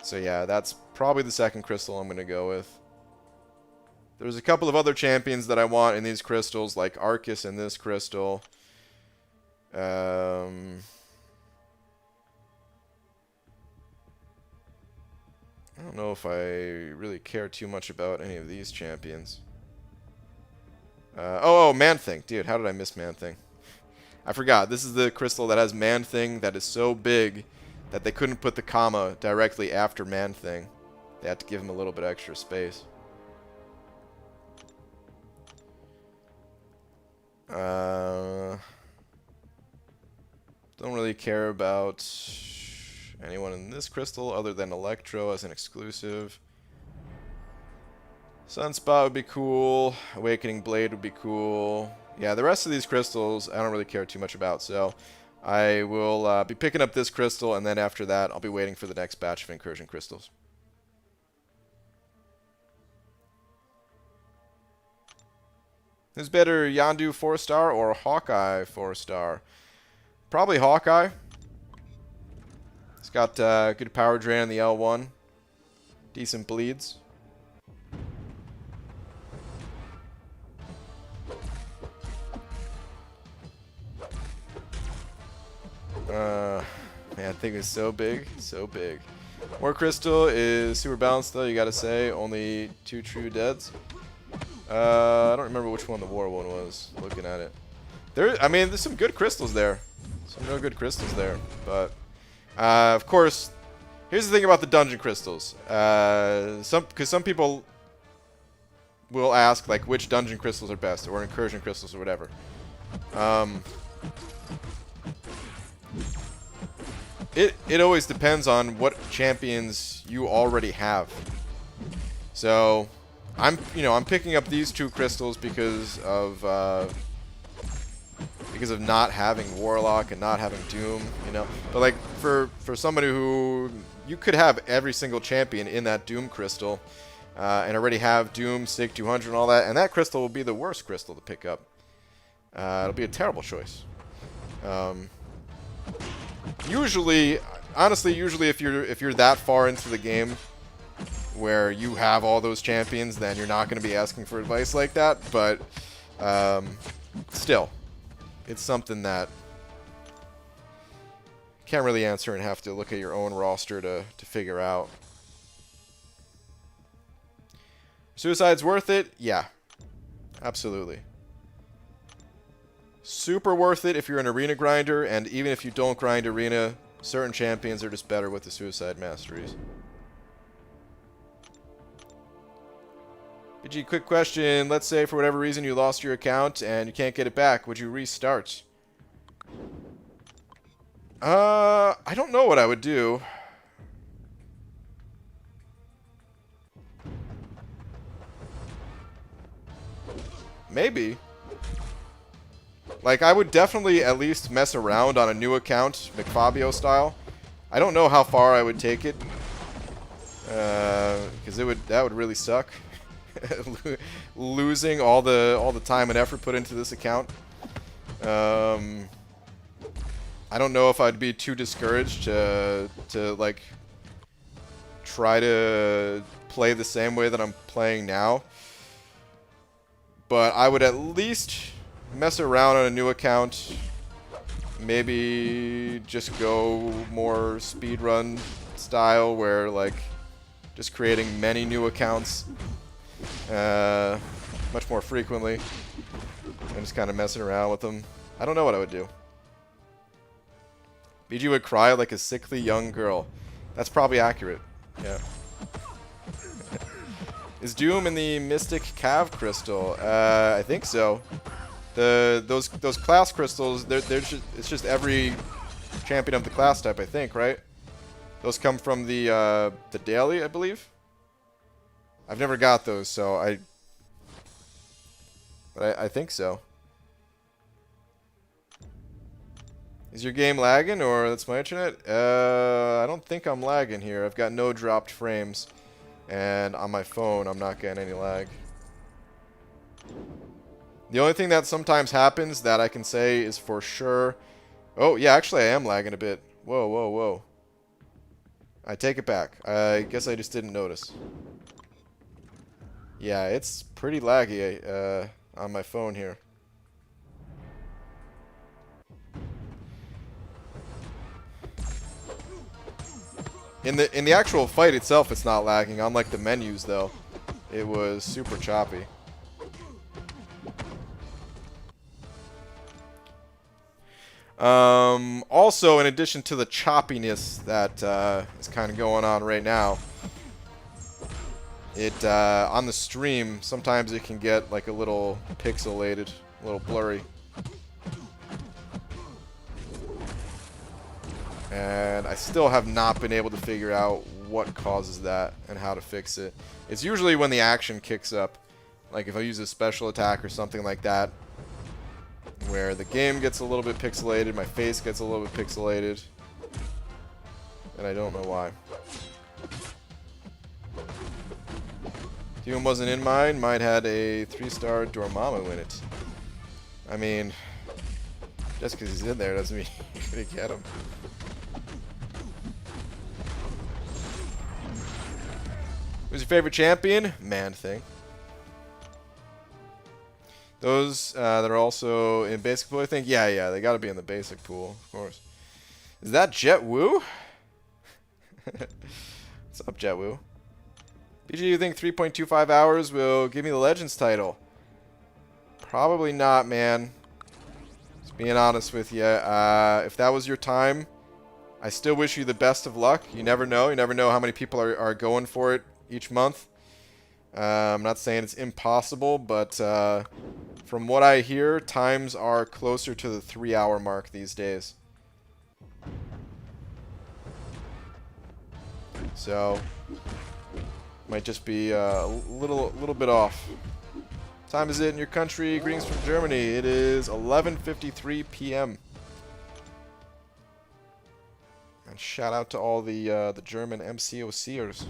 So yeah, that's probably the second crystal I'm gonna go with. There's a couple of other champions that I want in these crystals, like Arcus in this crystal. I don't know if I really care too much about any of these champions. Oh, Man-Thing. Dude, how did I miss Man-Thing? I forgot. This is the crystal that has Man-Thing that is so big that they couldn't put the comma directly after Man-Thing. They had to give him a little bit extra space. Don't really care about anyone in this crystal other than Electro as an exclusive. Sunspot would be cool. Awakening Blade would be cool. Yeah, the rest of these crystals I don't really care too much about, so I will be picking up this crystal, and then after that I'll be waiting for the next batch of Incursion crystals. Who's better, Yondu 4-star or Hawkeye 4-star? Probably Hawkeye. It's got good power drain on the L1. Decent bleeds. Man, I think it's so big. So big. War Crystal is super balanced though, you gotta say. Only 2 true deads. I don't remember which one the war one was, looking at it. I mean, there's some good crystals there. Some real good crystals there. But, of course, here's the thing about the dungeon crystals. Because some people will ask, like, which dungeon crystals are best, or incursion crystals, or whatever. It always depends on what champions you already have. So I'm picking up these 2 crystals because of not having Warlock and not having Doom, you know. But like for somebody who you could have every single champion in that Doom crystal and already have Doom, Sig 200 and all that, and that crystal will be the worst crystal to pick up. It'll be a terrible choice. Usually, honestly, if you're that far into the game where you have all those champions, then you're not going to be asking for advice like that. But still, it's something that you can't really answer and have to look at your own roster to figure out. Suicide's worth it? Yeah, absolutely. Super worth it if you're an arena grinder, and even if you don't grind arena, certain champions are just better with the Suicide Masteries. BG, quick question. Let's say for whatever reason you lost your account and you can't get it back. Would you restart? I don't know what I would do. Maybe. Like, I would definitely at least mess around on a new account, McFabio style. I don't know how far I would take it, because that would really suck. Losing all the time and effort put into this account. I don't know if I'd be too discouraged to like try to play the same way that I'm playing now. But I would at least mess around on a new account. Maybe just go more speedrun style, where like just creating many new accounts much more frequently and just kind of messing around with them. I don't know what I would do. BG would cry like a sickly young girl. That's probably accurate. Yeah. Is Doom in the Mystic Cav Crystal? I think so. Those class crystals, it's just every champion of the class type, I think, right? Those come from the daily, I believe. I've never got those, so I think so. Is your game lagging, or that's my internet? I don't think I'm lagging here. I've got no dropped frames. And on my phone, I'm not getting any lag. The only thing that sometimes happens that I can say is for sure... Oh, yeah, actually I am lagging a bit. Whoa, whoa, whoa. I take it back. I guess I just didn't notice. Yeah, it's pretty laggy on my phone here. In the actual fight itself, it's not lagging. Unlike the menus, though, it was super choppy. Also, in addition to the choppiness that is kind of going on right now, it on the stream sometimes it can get like a little pixelated, a little blurry. And I still have not been able to figure out what causes that and how to fix it. It's usually when the action kicks up. Like if I use a special attack or something like that, where the game gets a little bit pixelated, my face gets a little bit pixelated, and I don't know why. Team wasn't in mine. Mine had a 3-star Dormammu in it. I mean, just because he's in there doesn't mean you're gonna get him. Who's your favorite champion? Man thing. Those that are also in basic pool, I think. Yeah, they gotta be in the basic pool, of course. Is that Jet Woo? What's up, Jet Woo? BG, you think 3.25 hours will give me the Legends title? Probably not, man. Just being honest with you. If that was your time, I still wish you the best of luck. You never know. You never know how many people are going for it each month. I'm not saying it's impossible, but from what I hear, times are closer to the 3-hour mark these days. So, might just be a little bit off. What time is it in your country? Greetings from Germany. It is 11:53 p.m. And shout out to all the German MCOCers.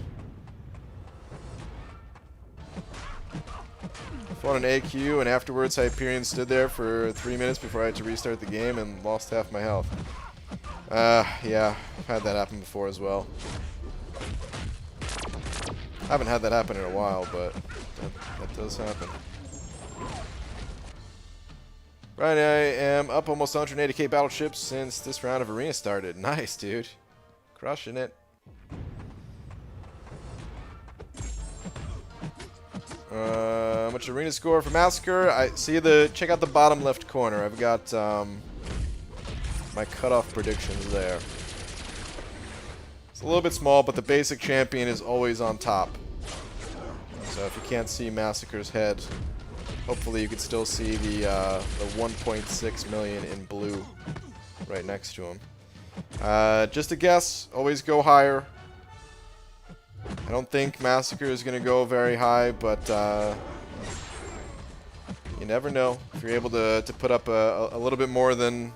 Fought an AQ, and afterwards Hyperion stood there for 3 minutes before I had to restart the game and lost half my health. Yeah, I've had that happen before as well. I haven't had that happen in a while, but that does happen. Right, I am up almost 180k battleships since this round of arena started. Nice, dude. Crushing it. Much arena score for Massacre. I see check out the bottom left corner. I've got my cutoff predictions there. It's a little bit small, but the basic champion is always on top. So if you can't see Massacre's head, hopefully you can still see the 1.6 million in blue right next to him. Just a guess. Always go higher. I don't think Massacre is going to go very high, but You never know. If you're able to put up a little bit more than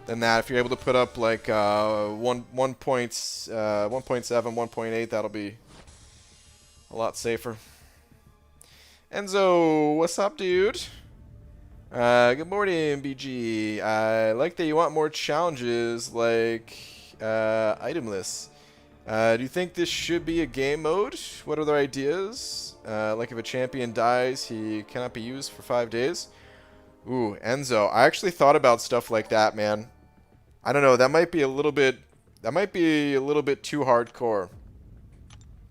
that, if you're able to put up like 1.7, 1.8, that'll be a lot safer. Enzo, what's up, dude? Good morning, BG. I like that you want more challenges like item lists. Do you think this should be a game mode? What other ideas? Like if a champion dies, he cannot be used for 5 days? Ooh, Enzo. I actually thought about stuff like that, man. I don't know. That might be a little bit too hardcore.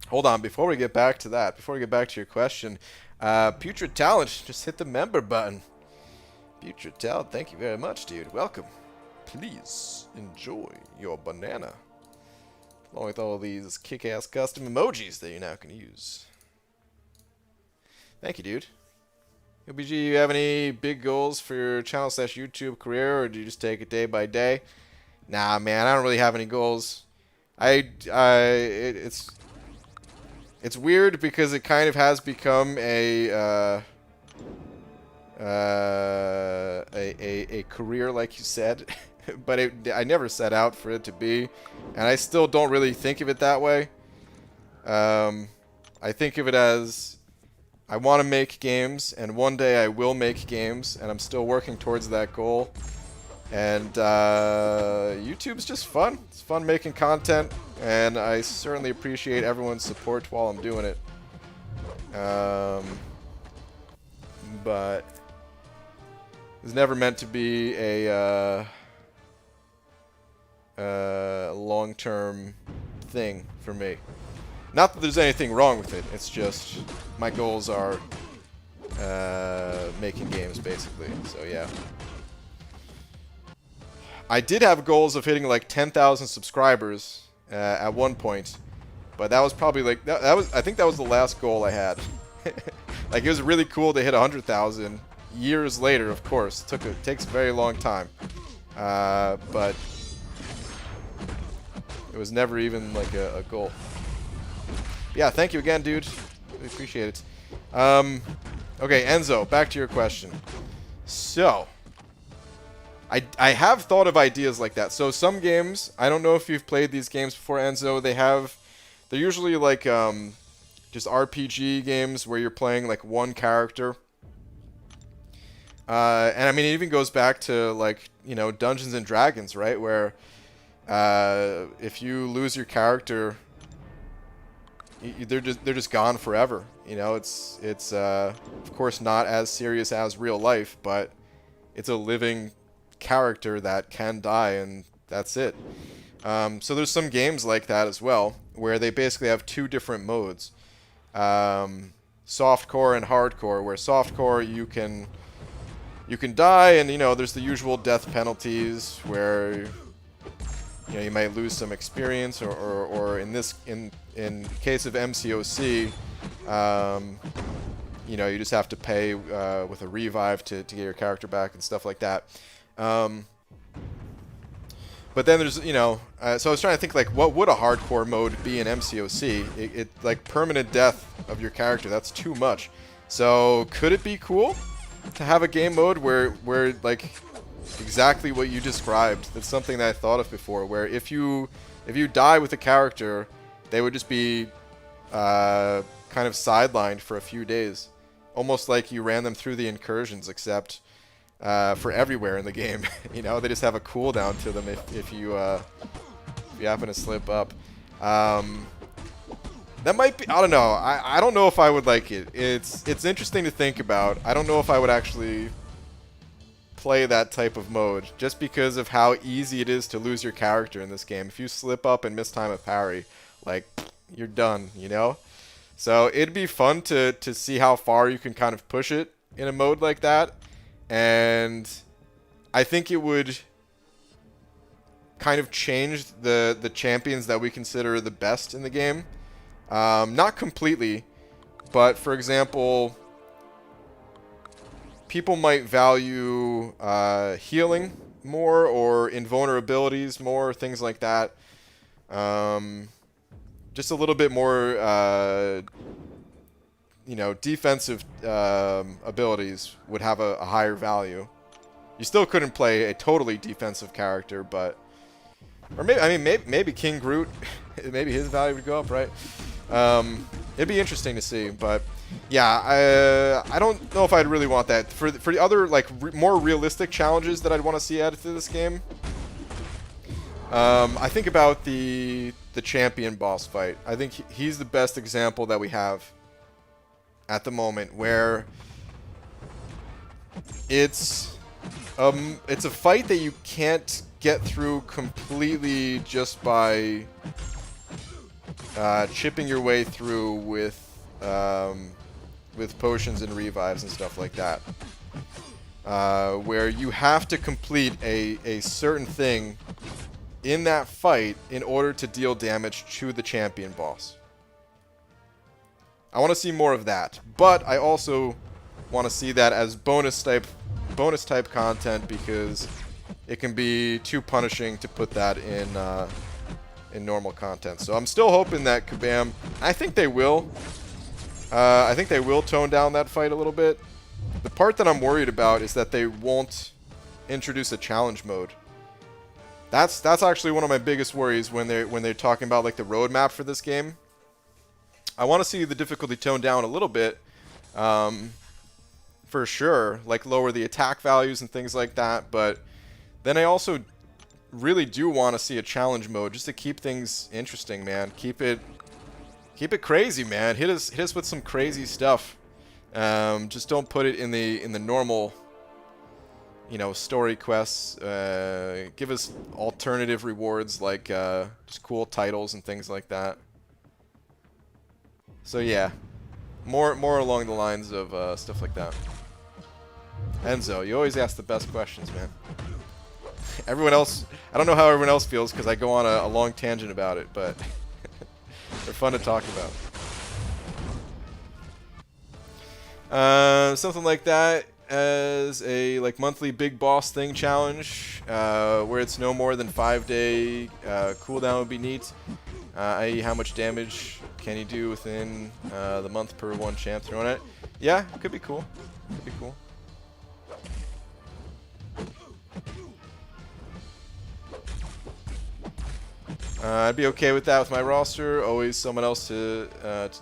Hold on. Before we get back to that, before we get back to your question, Putrid Talent, just hit the member button. Putrid Talent, thank you very much, dude. Welcome. Please enjoy your banana. Along with all these kick-ass custom emojis that you now can use. Thank you, dude. OBG, you have any big goals for your channel/YouTube career, or do you just take it day by day? Nah, man, I don't really have any goals. It's weird because it kind of has become a career, like you said. But I never set out for it to be, and I still don't really think of it that way. I think of it as I want to make games, and one day I will make games, and I'm still working towards that goal. And YouTube's just fun. It's fun making content, and I certainly appreciate everyone's support while I'm doing it. But it's never meant to be a long-term thing for me. Not that there's anything wrong with it. It's just my goals are making games, basically. So yeah. I did have goals of hitting like 10,000 subscribers at one point, but that was probably like I think that was the last goal I had. Like, it was really cool to hit 100,000 years later. Of course, it takes a very long time, but it was never even like a goal. Yeah, thank you again, dude. Really appreciate it. Okay, Enzo, back to your question. So, I have thought of ideas like that. So some games, I don't know if you've played these games before, Enzo. They're usually like just RPG games where you're playing like one character. And I mean, it even goes back to like, you know, Dungeons and Dragons, right? Where if you lose your character, they're just gone forever. You know, it's of course not as serious as real life, but it's a living character that can die, and that's it. So there's some games like that as well, where they basically have two different modes, softcore and hardcore. Where softcore, you can die, and you know there's the usual death penalties where you know you might lose some experience, or in case of MCOC, you know, you just have to pay with a revive to get your character back and stuff like that. But then there's, you know, so I was trying to think, like, what would a hardcore mode be in MCOC? It like, permanent death of your character, that's too much. So could it be cool to have a game mode where like, exactly what you described? That's something that I thought of before, where if you die with a character, they would just be kind of sidelined for a few days. Almost like you ran them through the Incursions, except for everywhere in the game. You know, they just have a cooldown to them if you happen to slip up. That might be, I don't know. I don't know if I would like it. It's interesting to think about. I don't know if I would actually play that type of mode, just because of how easy it is to lose your character in this game. If you slip up and miss time a parry, like, you're done, you know? So it'd be fun to see how far you can kind of push it in a mode like that. And I think it would kind of change the champions that we consider the best in the game. Not completely, but for example, people might value healing more, or invulnerabilities more, things like that. Just a little bit more, you know, defensive abilities would have a higher value. You still couldn't play a totally defensive character, but... Or maybe, I mean, maybe King Groot, maybe his value would go up, right? It'd be interesting to see, but... Yeah, I don't know if I'd really want that. For the other, like, more realistic challenges that I'd want to see added to this game, I think about the champion boss fight. I think he's the best example that we have at the moment, where it's a fight that you can't get through completely just by chipping your way through with potions and revives and stuff like that. Where you have to complete a certain thing in that fight in order to deal damage to the champion boss. I want to see more of that, but I also want to see that as bonus type content, because it can be too punishing to put that in normal content. So I'm still hoping that Kabam, I think they will. I think they will tone down that fight a little bit. The part that I'm worried about is that they won't introduce a challenge mode. That's actually one of my biggest worries when they're talking about like the roadmap for this game. I want to see the difficulty toned down a little bit, for sure, like lower the attack values and things like that. But then I also really do want to see a challenge mode just to keep things interesting, man. Keep it crazy, man. Hit us with some crazy stuff. Just don't put it in the normal, you know, story quests. Give us alternative rewards like just cool titles and things like that. So yeah, more along the lines of stuff like that. Enzo, you always ask the best questions, man. Everyone else, I don't know how everyone else feels because I go on a long tangent about it, but they're fun to talk about. Something like that as a like monthly big boss thing challenge, where it's no more than 5-day cooldown would be neat. I.e., how much damage can you do within the month per one champ thrown at it? Yeah, could be cool. Could be cool. I'd be okay with that with my roster. Always someone else to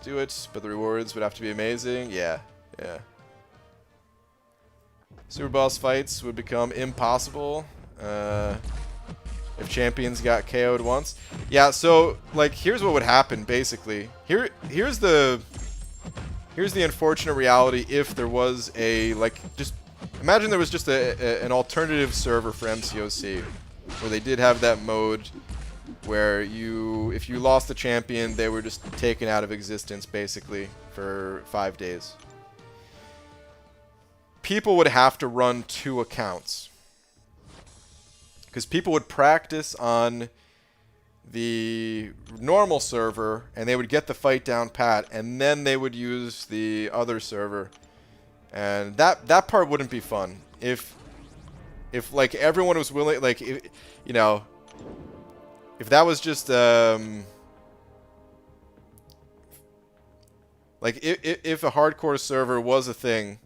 do it, but the rewards would have to be amazing. Yeah, yeah. Super boss fights would become impossible if champions got KO'd once. Yeah, so like here's what would happen basically. Here's the unfortunate reality if there was a just imagine there was just an alternative server for MCOC where they did have that mode where if you lost the champion, they were just taken out of existence basically for 5 days. People would have to run 2 accounts because people would practice on the normal server and they would get the fight down pat, and then they would use the other server, and that part wouldn't be fun if like everyone was willing, like you know, if that was just like if a hardcore server was a thing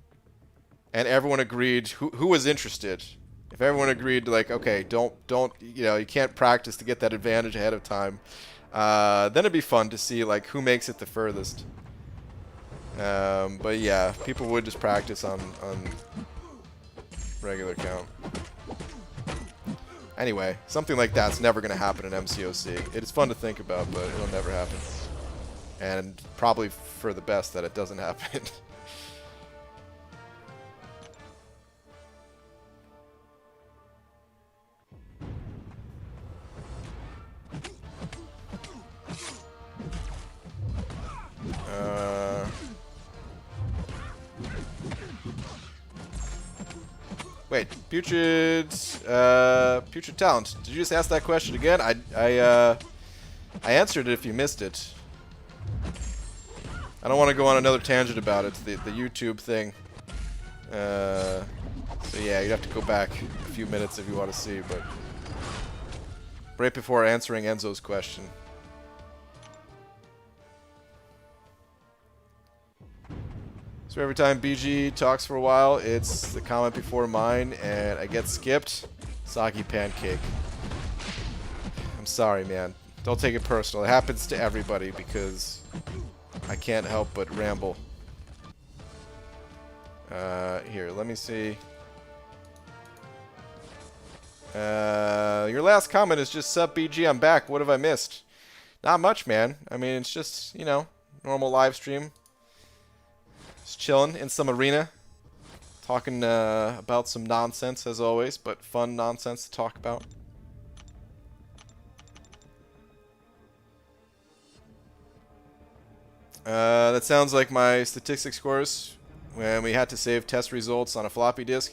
and everyone agreed who was interested. If everyone agreed, like, okay, don't, you know, you can't practice to get that advantage ahead of time, then it'd be fun to see, like, who makes it the furthest. But yeah, people would just practice on regular count. Anyway, something like that's never going to happen in MCOC. It's fun to think about, but it'll never happen. And probably for the best that it doesn't happen. Wait, Putrid Talent. Did you just ask that question again? I answered it if you missed it. I don't want to go on another tangent about it, the YouTube thing. So yeah, you'd have to go back a few minutes if you want to see, but right before answering Enzo's question. So every time BG talks for a while, it's the comment before mine, and I get skipped. Soggy pancake. I'm sorry, man. Don't take it personal. It happens to everybody because I can't help but ramble. Here, let me see. Your last comment is just sup BG, I'm back. What have I missed? Not much, man. I mean, it's just, you know, normal live stream. Just chilling in some arena. Talking about some nonsense, as always, but fun nonsense to talk about. That sounds like my statistics course when we had to save test results on a floppy disk.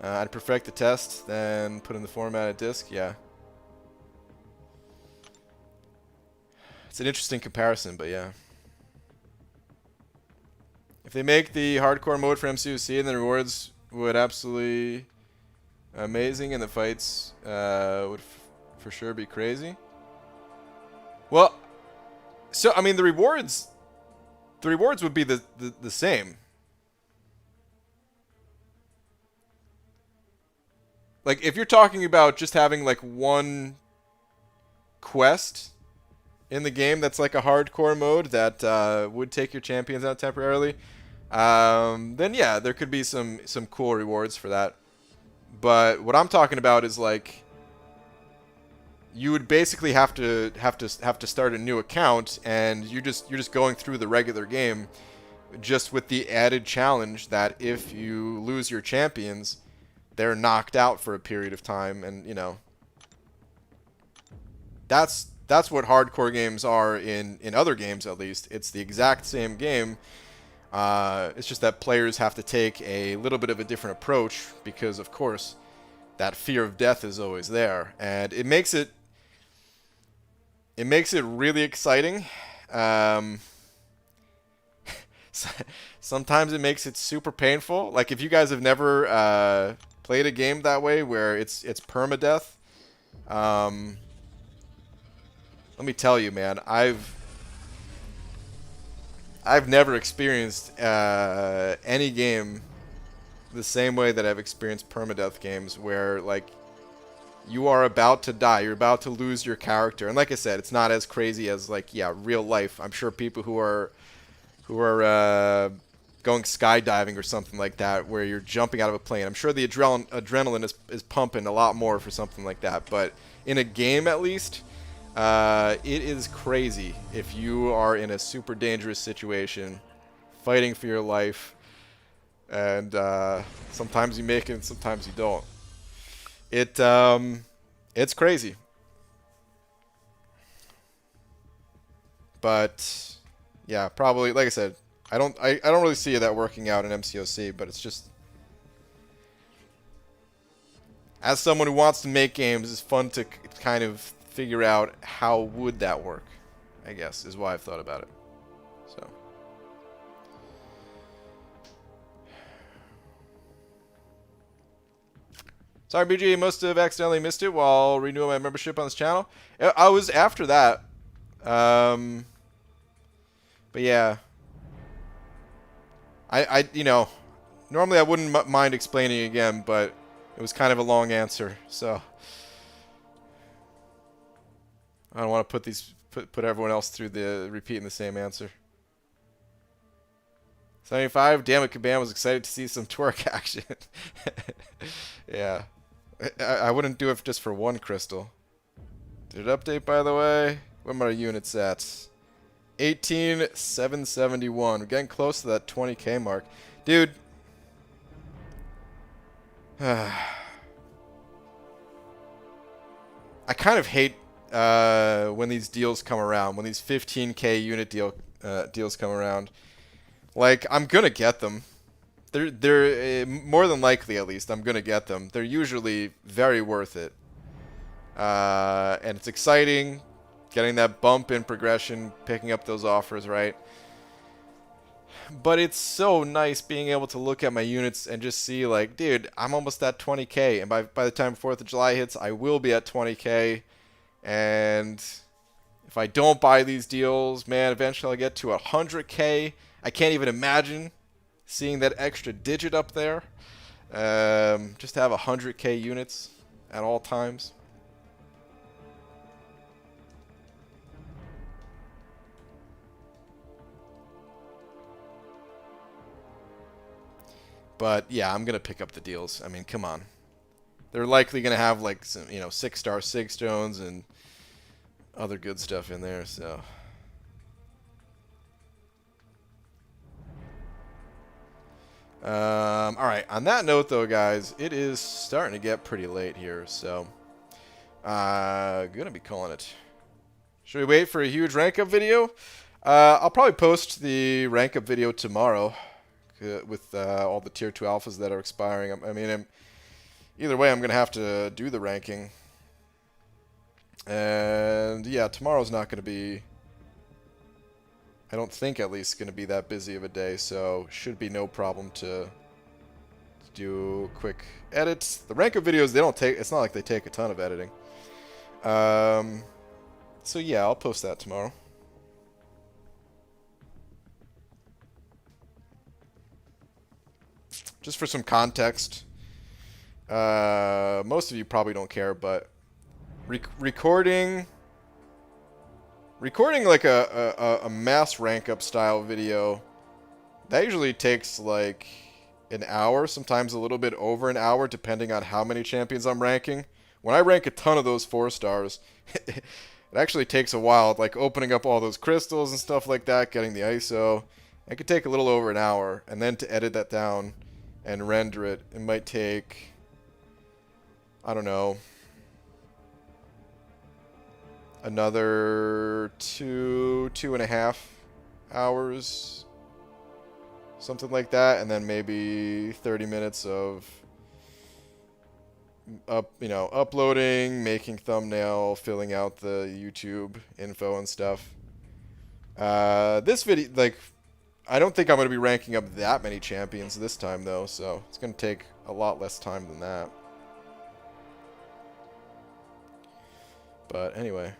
I'd perfect the test, then put in the formatted disk. Yeah. It's an interesting comparison, but yeah. If they make the hardcore mode for MCOC, then the rewards would absolutely amazing, and the fights would for sure be crazy. Well, so I mean the rewards would be the same. Like if you're talking about just having like one quest in the game that's like a hardcore mode that would take your champions out temporarily, then yeah, there could be some cool rewards for that. But what I'm talking about is like you would basically have to start a new account, and you're just going through the regular game, just with the added challenge that if you lose your champions, they're knocked out for a period of time, and you know that's what hardcore games are in other games. At least it's the exact same game. It's just that players have to take a little bit of a different approach because, of course, that fear of death is always there, and it makes it really exciting. Sometimes it makes it super painful. Like if you guys have never played a game that way where it's permadeath, let me tell you, man, I've never experienced any game the same way that I've experienced permadeath games, where like you are about to die, you're about to lose your character, and like I said, it's not as crazy as like real life. I'm sure people who are going skydiving or something like that, where you're jumping out of a plane, I'm sure the adrenaline is pumping a lot more for something like that. But in a game, at least, it is crazy if you are in a super dangerous situation, fighting for your life, and sometimes you make it and sometimes you don't. It's crazy. But yeah, probably, like I said, I don't really see that working out in MCOC, but it's just, as someone who wants to make games, it's fun to kind of figure out how would that work, I guess, is why I've thought about it. So sorry, BG, must have accidentally missed it while renewing my membership on this channel. I was after that. But yeah. I you know, normally I wouldn't mind explaining again, but it was kind of a long answer, so I don't want to put everyone else through the repeating the same answer. 75, damn it, Kabam was excited to see some twerk action. Yeah. I wouldn't do it just for one crystal. Did it update, by the way? Where are my units at? 18,771. We're getting close to that 20k mark. Dude. I kind of hate when these deals come around, when these 15k unit deals come around. Like, I'm gonna get them. They're more than likely, at least, I'm gonna get them. They're usually very worth it. And it's exciting, getting that bump in progression, picking up those offers, right? But it's so nice being able to look at my units and just see, like, dude, I'm almost at 20k, and by the time 4th of July hits, I will be at 20k. And if I don't buy these deals, man, eventually I'll get to 100k. I can't even imagine seeing that extra digit up there. Just to have 100k units at all times. But yeah, I'm gonna pick up the deals. I mean, come on. They're likely gonna have like some, 6-star sig stones and other good stuff in there. So. All right. On that note, though, guys, it is starting to get pretty late here, so gonna be calling it. Should we wait for a huge rank up video? I'll probably post the rank up video tomorrow with all the tier 2 alphas that are expiring. I mean, either way, I'm gonna have to do the ranking, and yeah, tomorrow's not gonna be. I don't think, at least, going to be that busy of a day, so should be no problem to do quick edits. The rank up videos, they don't take. It's not like they take a ton of editing. So yeah, I'll post that tomorrow. Just for some context, most of you probably don't care, but recording like a mass rank up style video, that usually takes like an hour, sometimes a little bit over an hour, depending on how many champions I'm ranking. When I rank a ton of those 4 stars, it actually takes a while, like opening up all those crystals and stuff like that, getting the ISO. It could take a little over an hour, and then to edit that down and render it, it might take, I don't know, another 2.5 hours, something like that, and then maybe 30 minutes of uploading, making thumbnail, filling out the YouTube info and stuff. This video, like, I don't think I'm going to be ranking up that many champions this time, though, so it's going to take a lot less time than that. But anyway.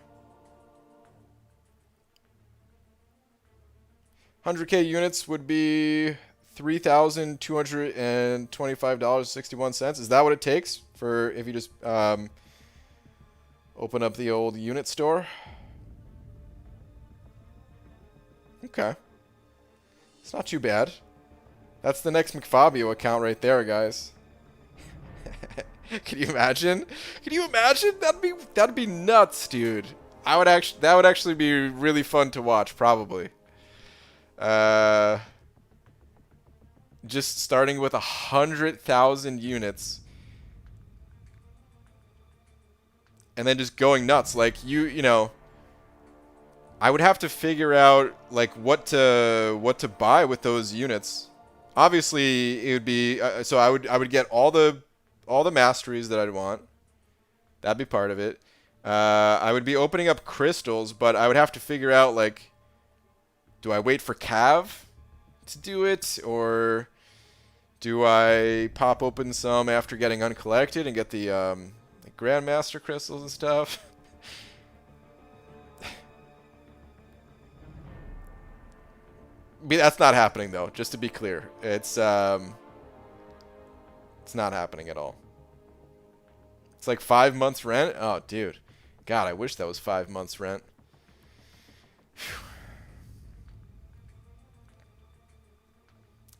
100k units would be $3,225.61. Is that what it takes for if you just open up the old unit store? Okay. It's not too bad. That's the next McFabio account right there, guys. Can you imagine? Can you imagine? That'd be nuts, dude. That would actually be really fun to watch, probably. Just starting with 100,000 units, and then just going nuts. Like you know, I would have to figure out like what to buy with those units. Obviously, it would be so I would get all the masteries that I'd want. That'd be part of it. I would be opening up crystals, but I would have to figure out, like, do I wait for Cav to do it, or do I pop open some after getting uncollected and get the Grandmaster crystals and stuff? That's not happening, though, just to be clear. It's not happening at all. It's like 5 months rent? Oh, dude. God, I wish that was 5 months rent. Whew.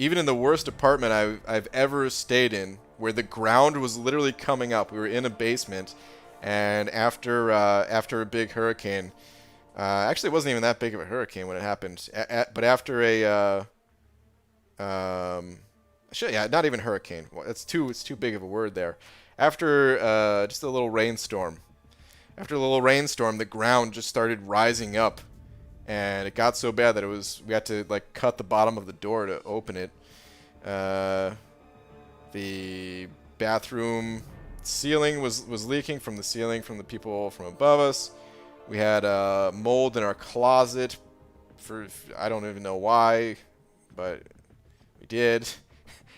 Even in the worst apartment I've ever stayed in, where the ground was literally coming up. We were in a basement, and after a big hurricane, actually it wasn't even that big of a hurricane when it happened, but after a not even hurricane. It's too big of a word there. After just a little rainstorm. After a little rainstorm, the ground just started rising up, and it got so bad that we had to like cut the bottom of the door to open it. The bathroom ceiling was leaking from the ceiling from the people from above us. We had mold in our closet for I don't even know why, but we did.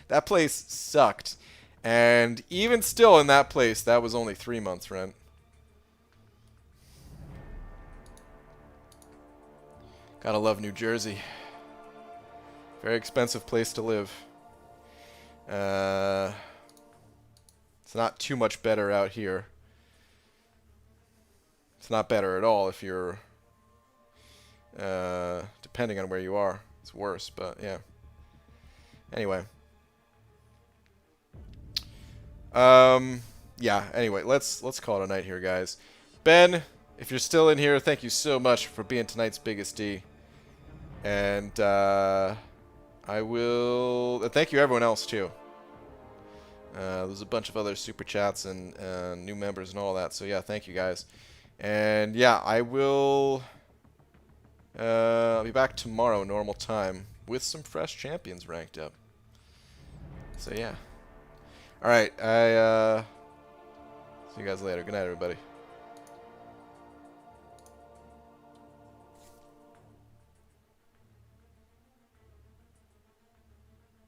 That place sucked. And even still in that place, that was only 3 months rent. Gotta love New Jersey. Very expensive place to live. It's not too much better out here. It's not better at all if you're, depending on where you are. It's worse, but yeah. Anyway. Yeah, anyway, let's call it a night here, guys. Ben, if you're still in here, thank you so much for being tonight's biggest D. And, I will... thank you everyone else, too. There's a bunch of other super chats and new members and all that. So, yeah, thank you, guys. And, yeah, I will... I'll be back tomorrow, normal time, with some fresh champions ranked up. So, yeah. Alright, see you guys later. Good night, everybody.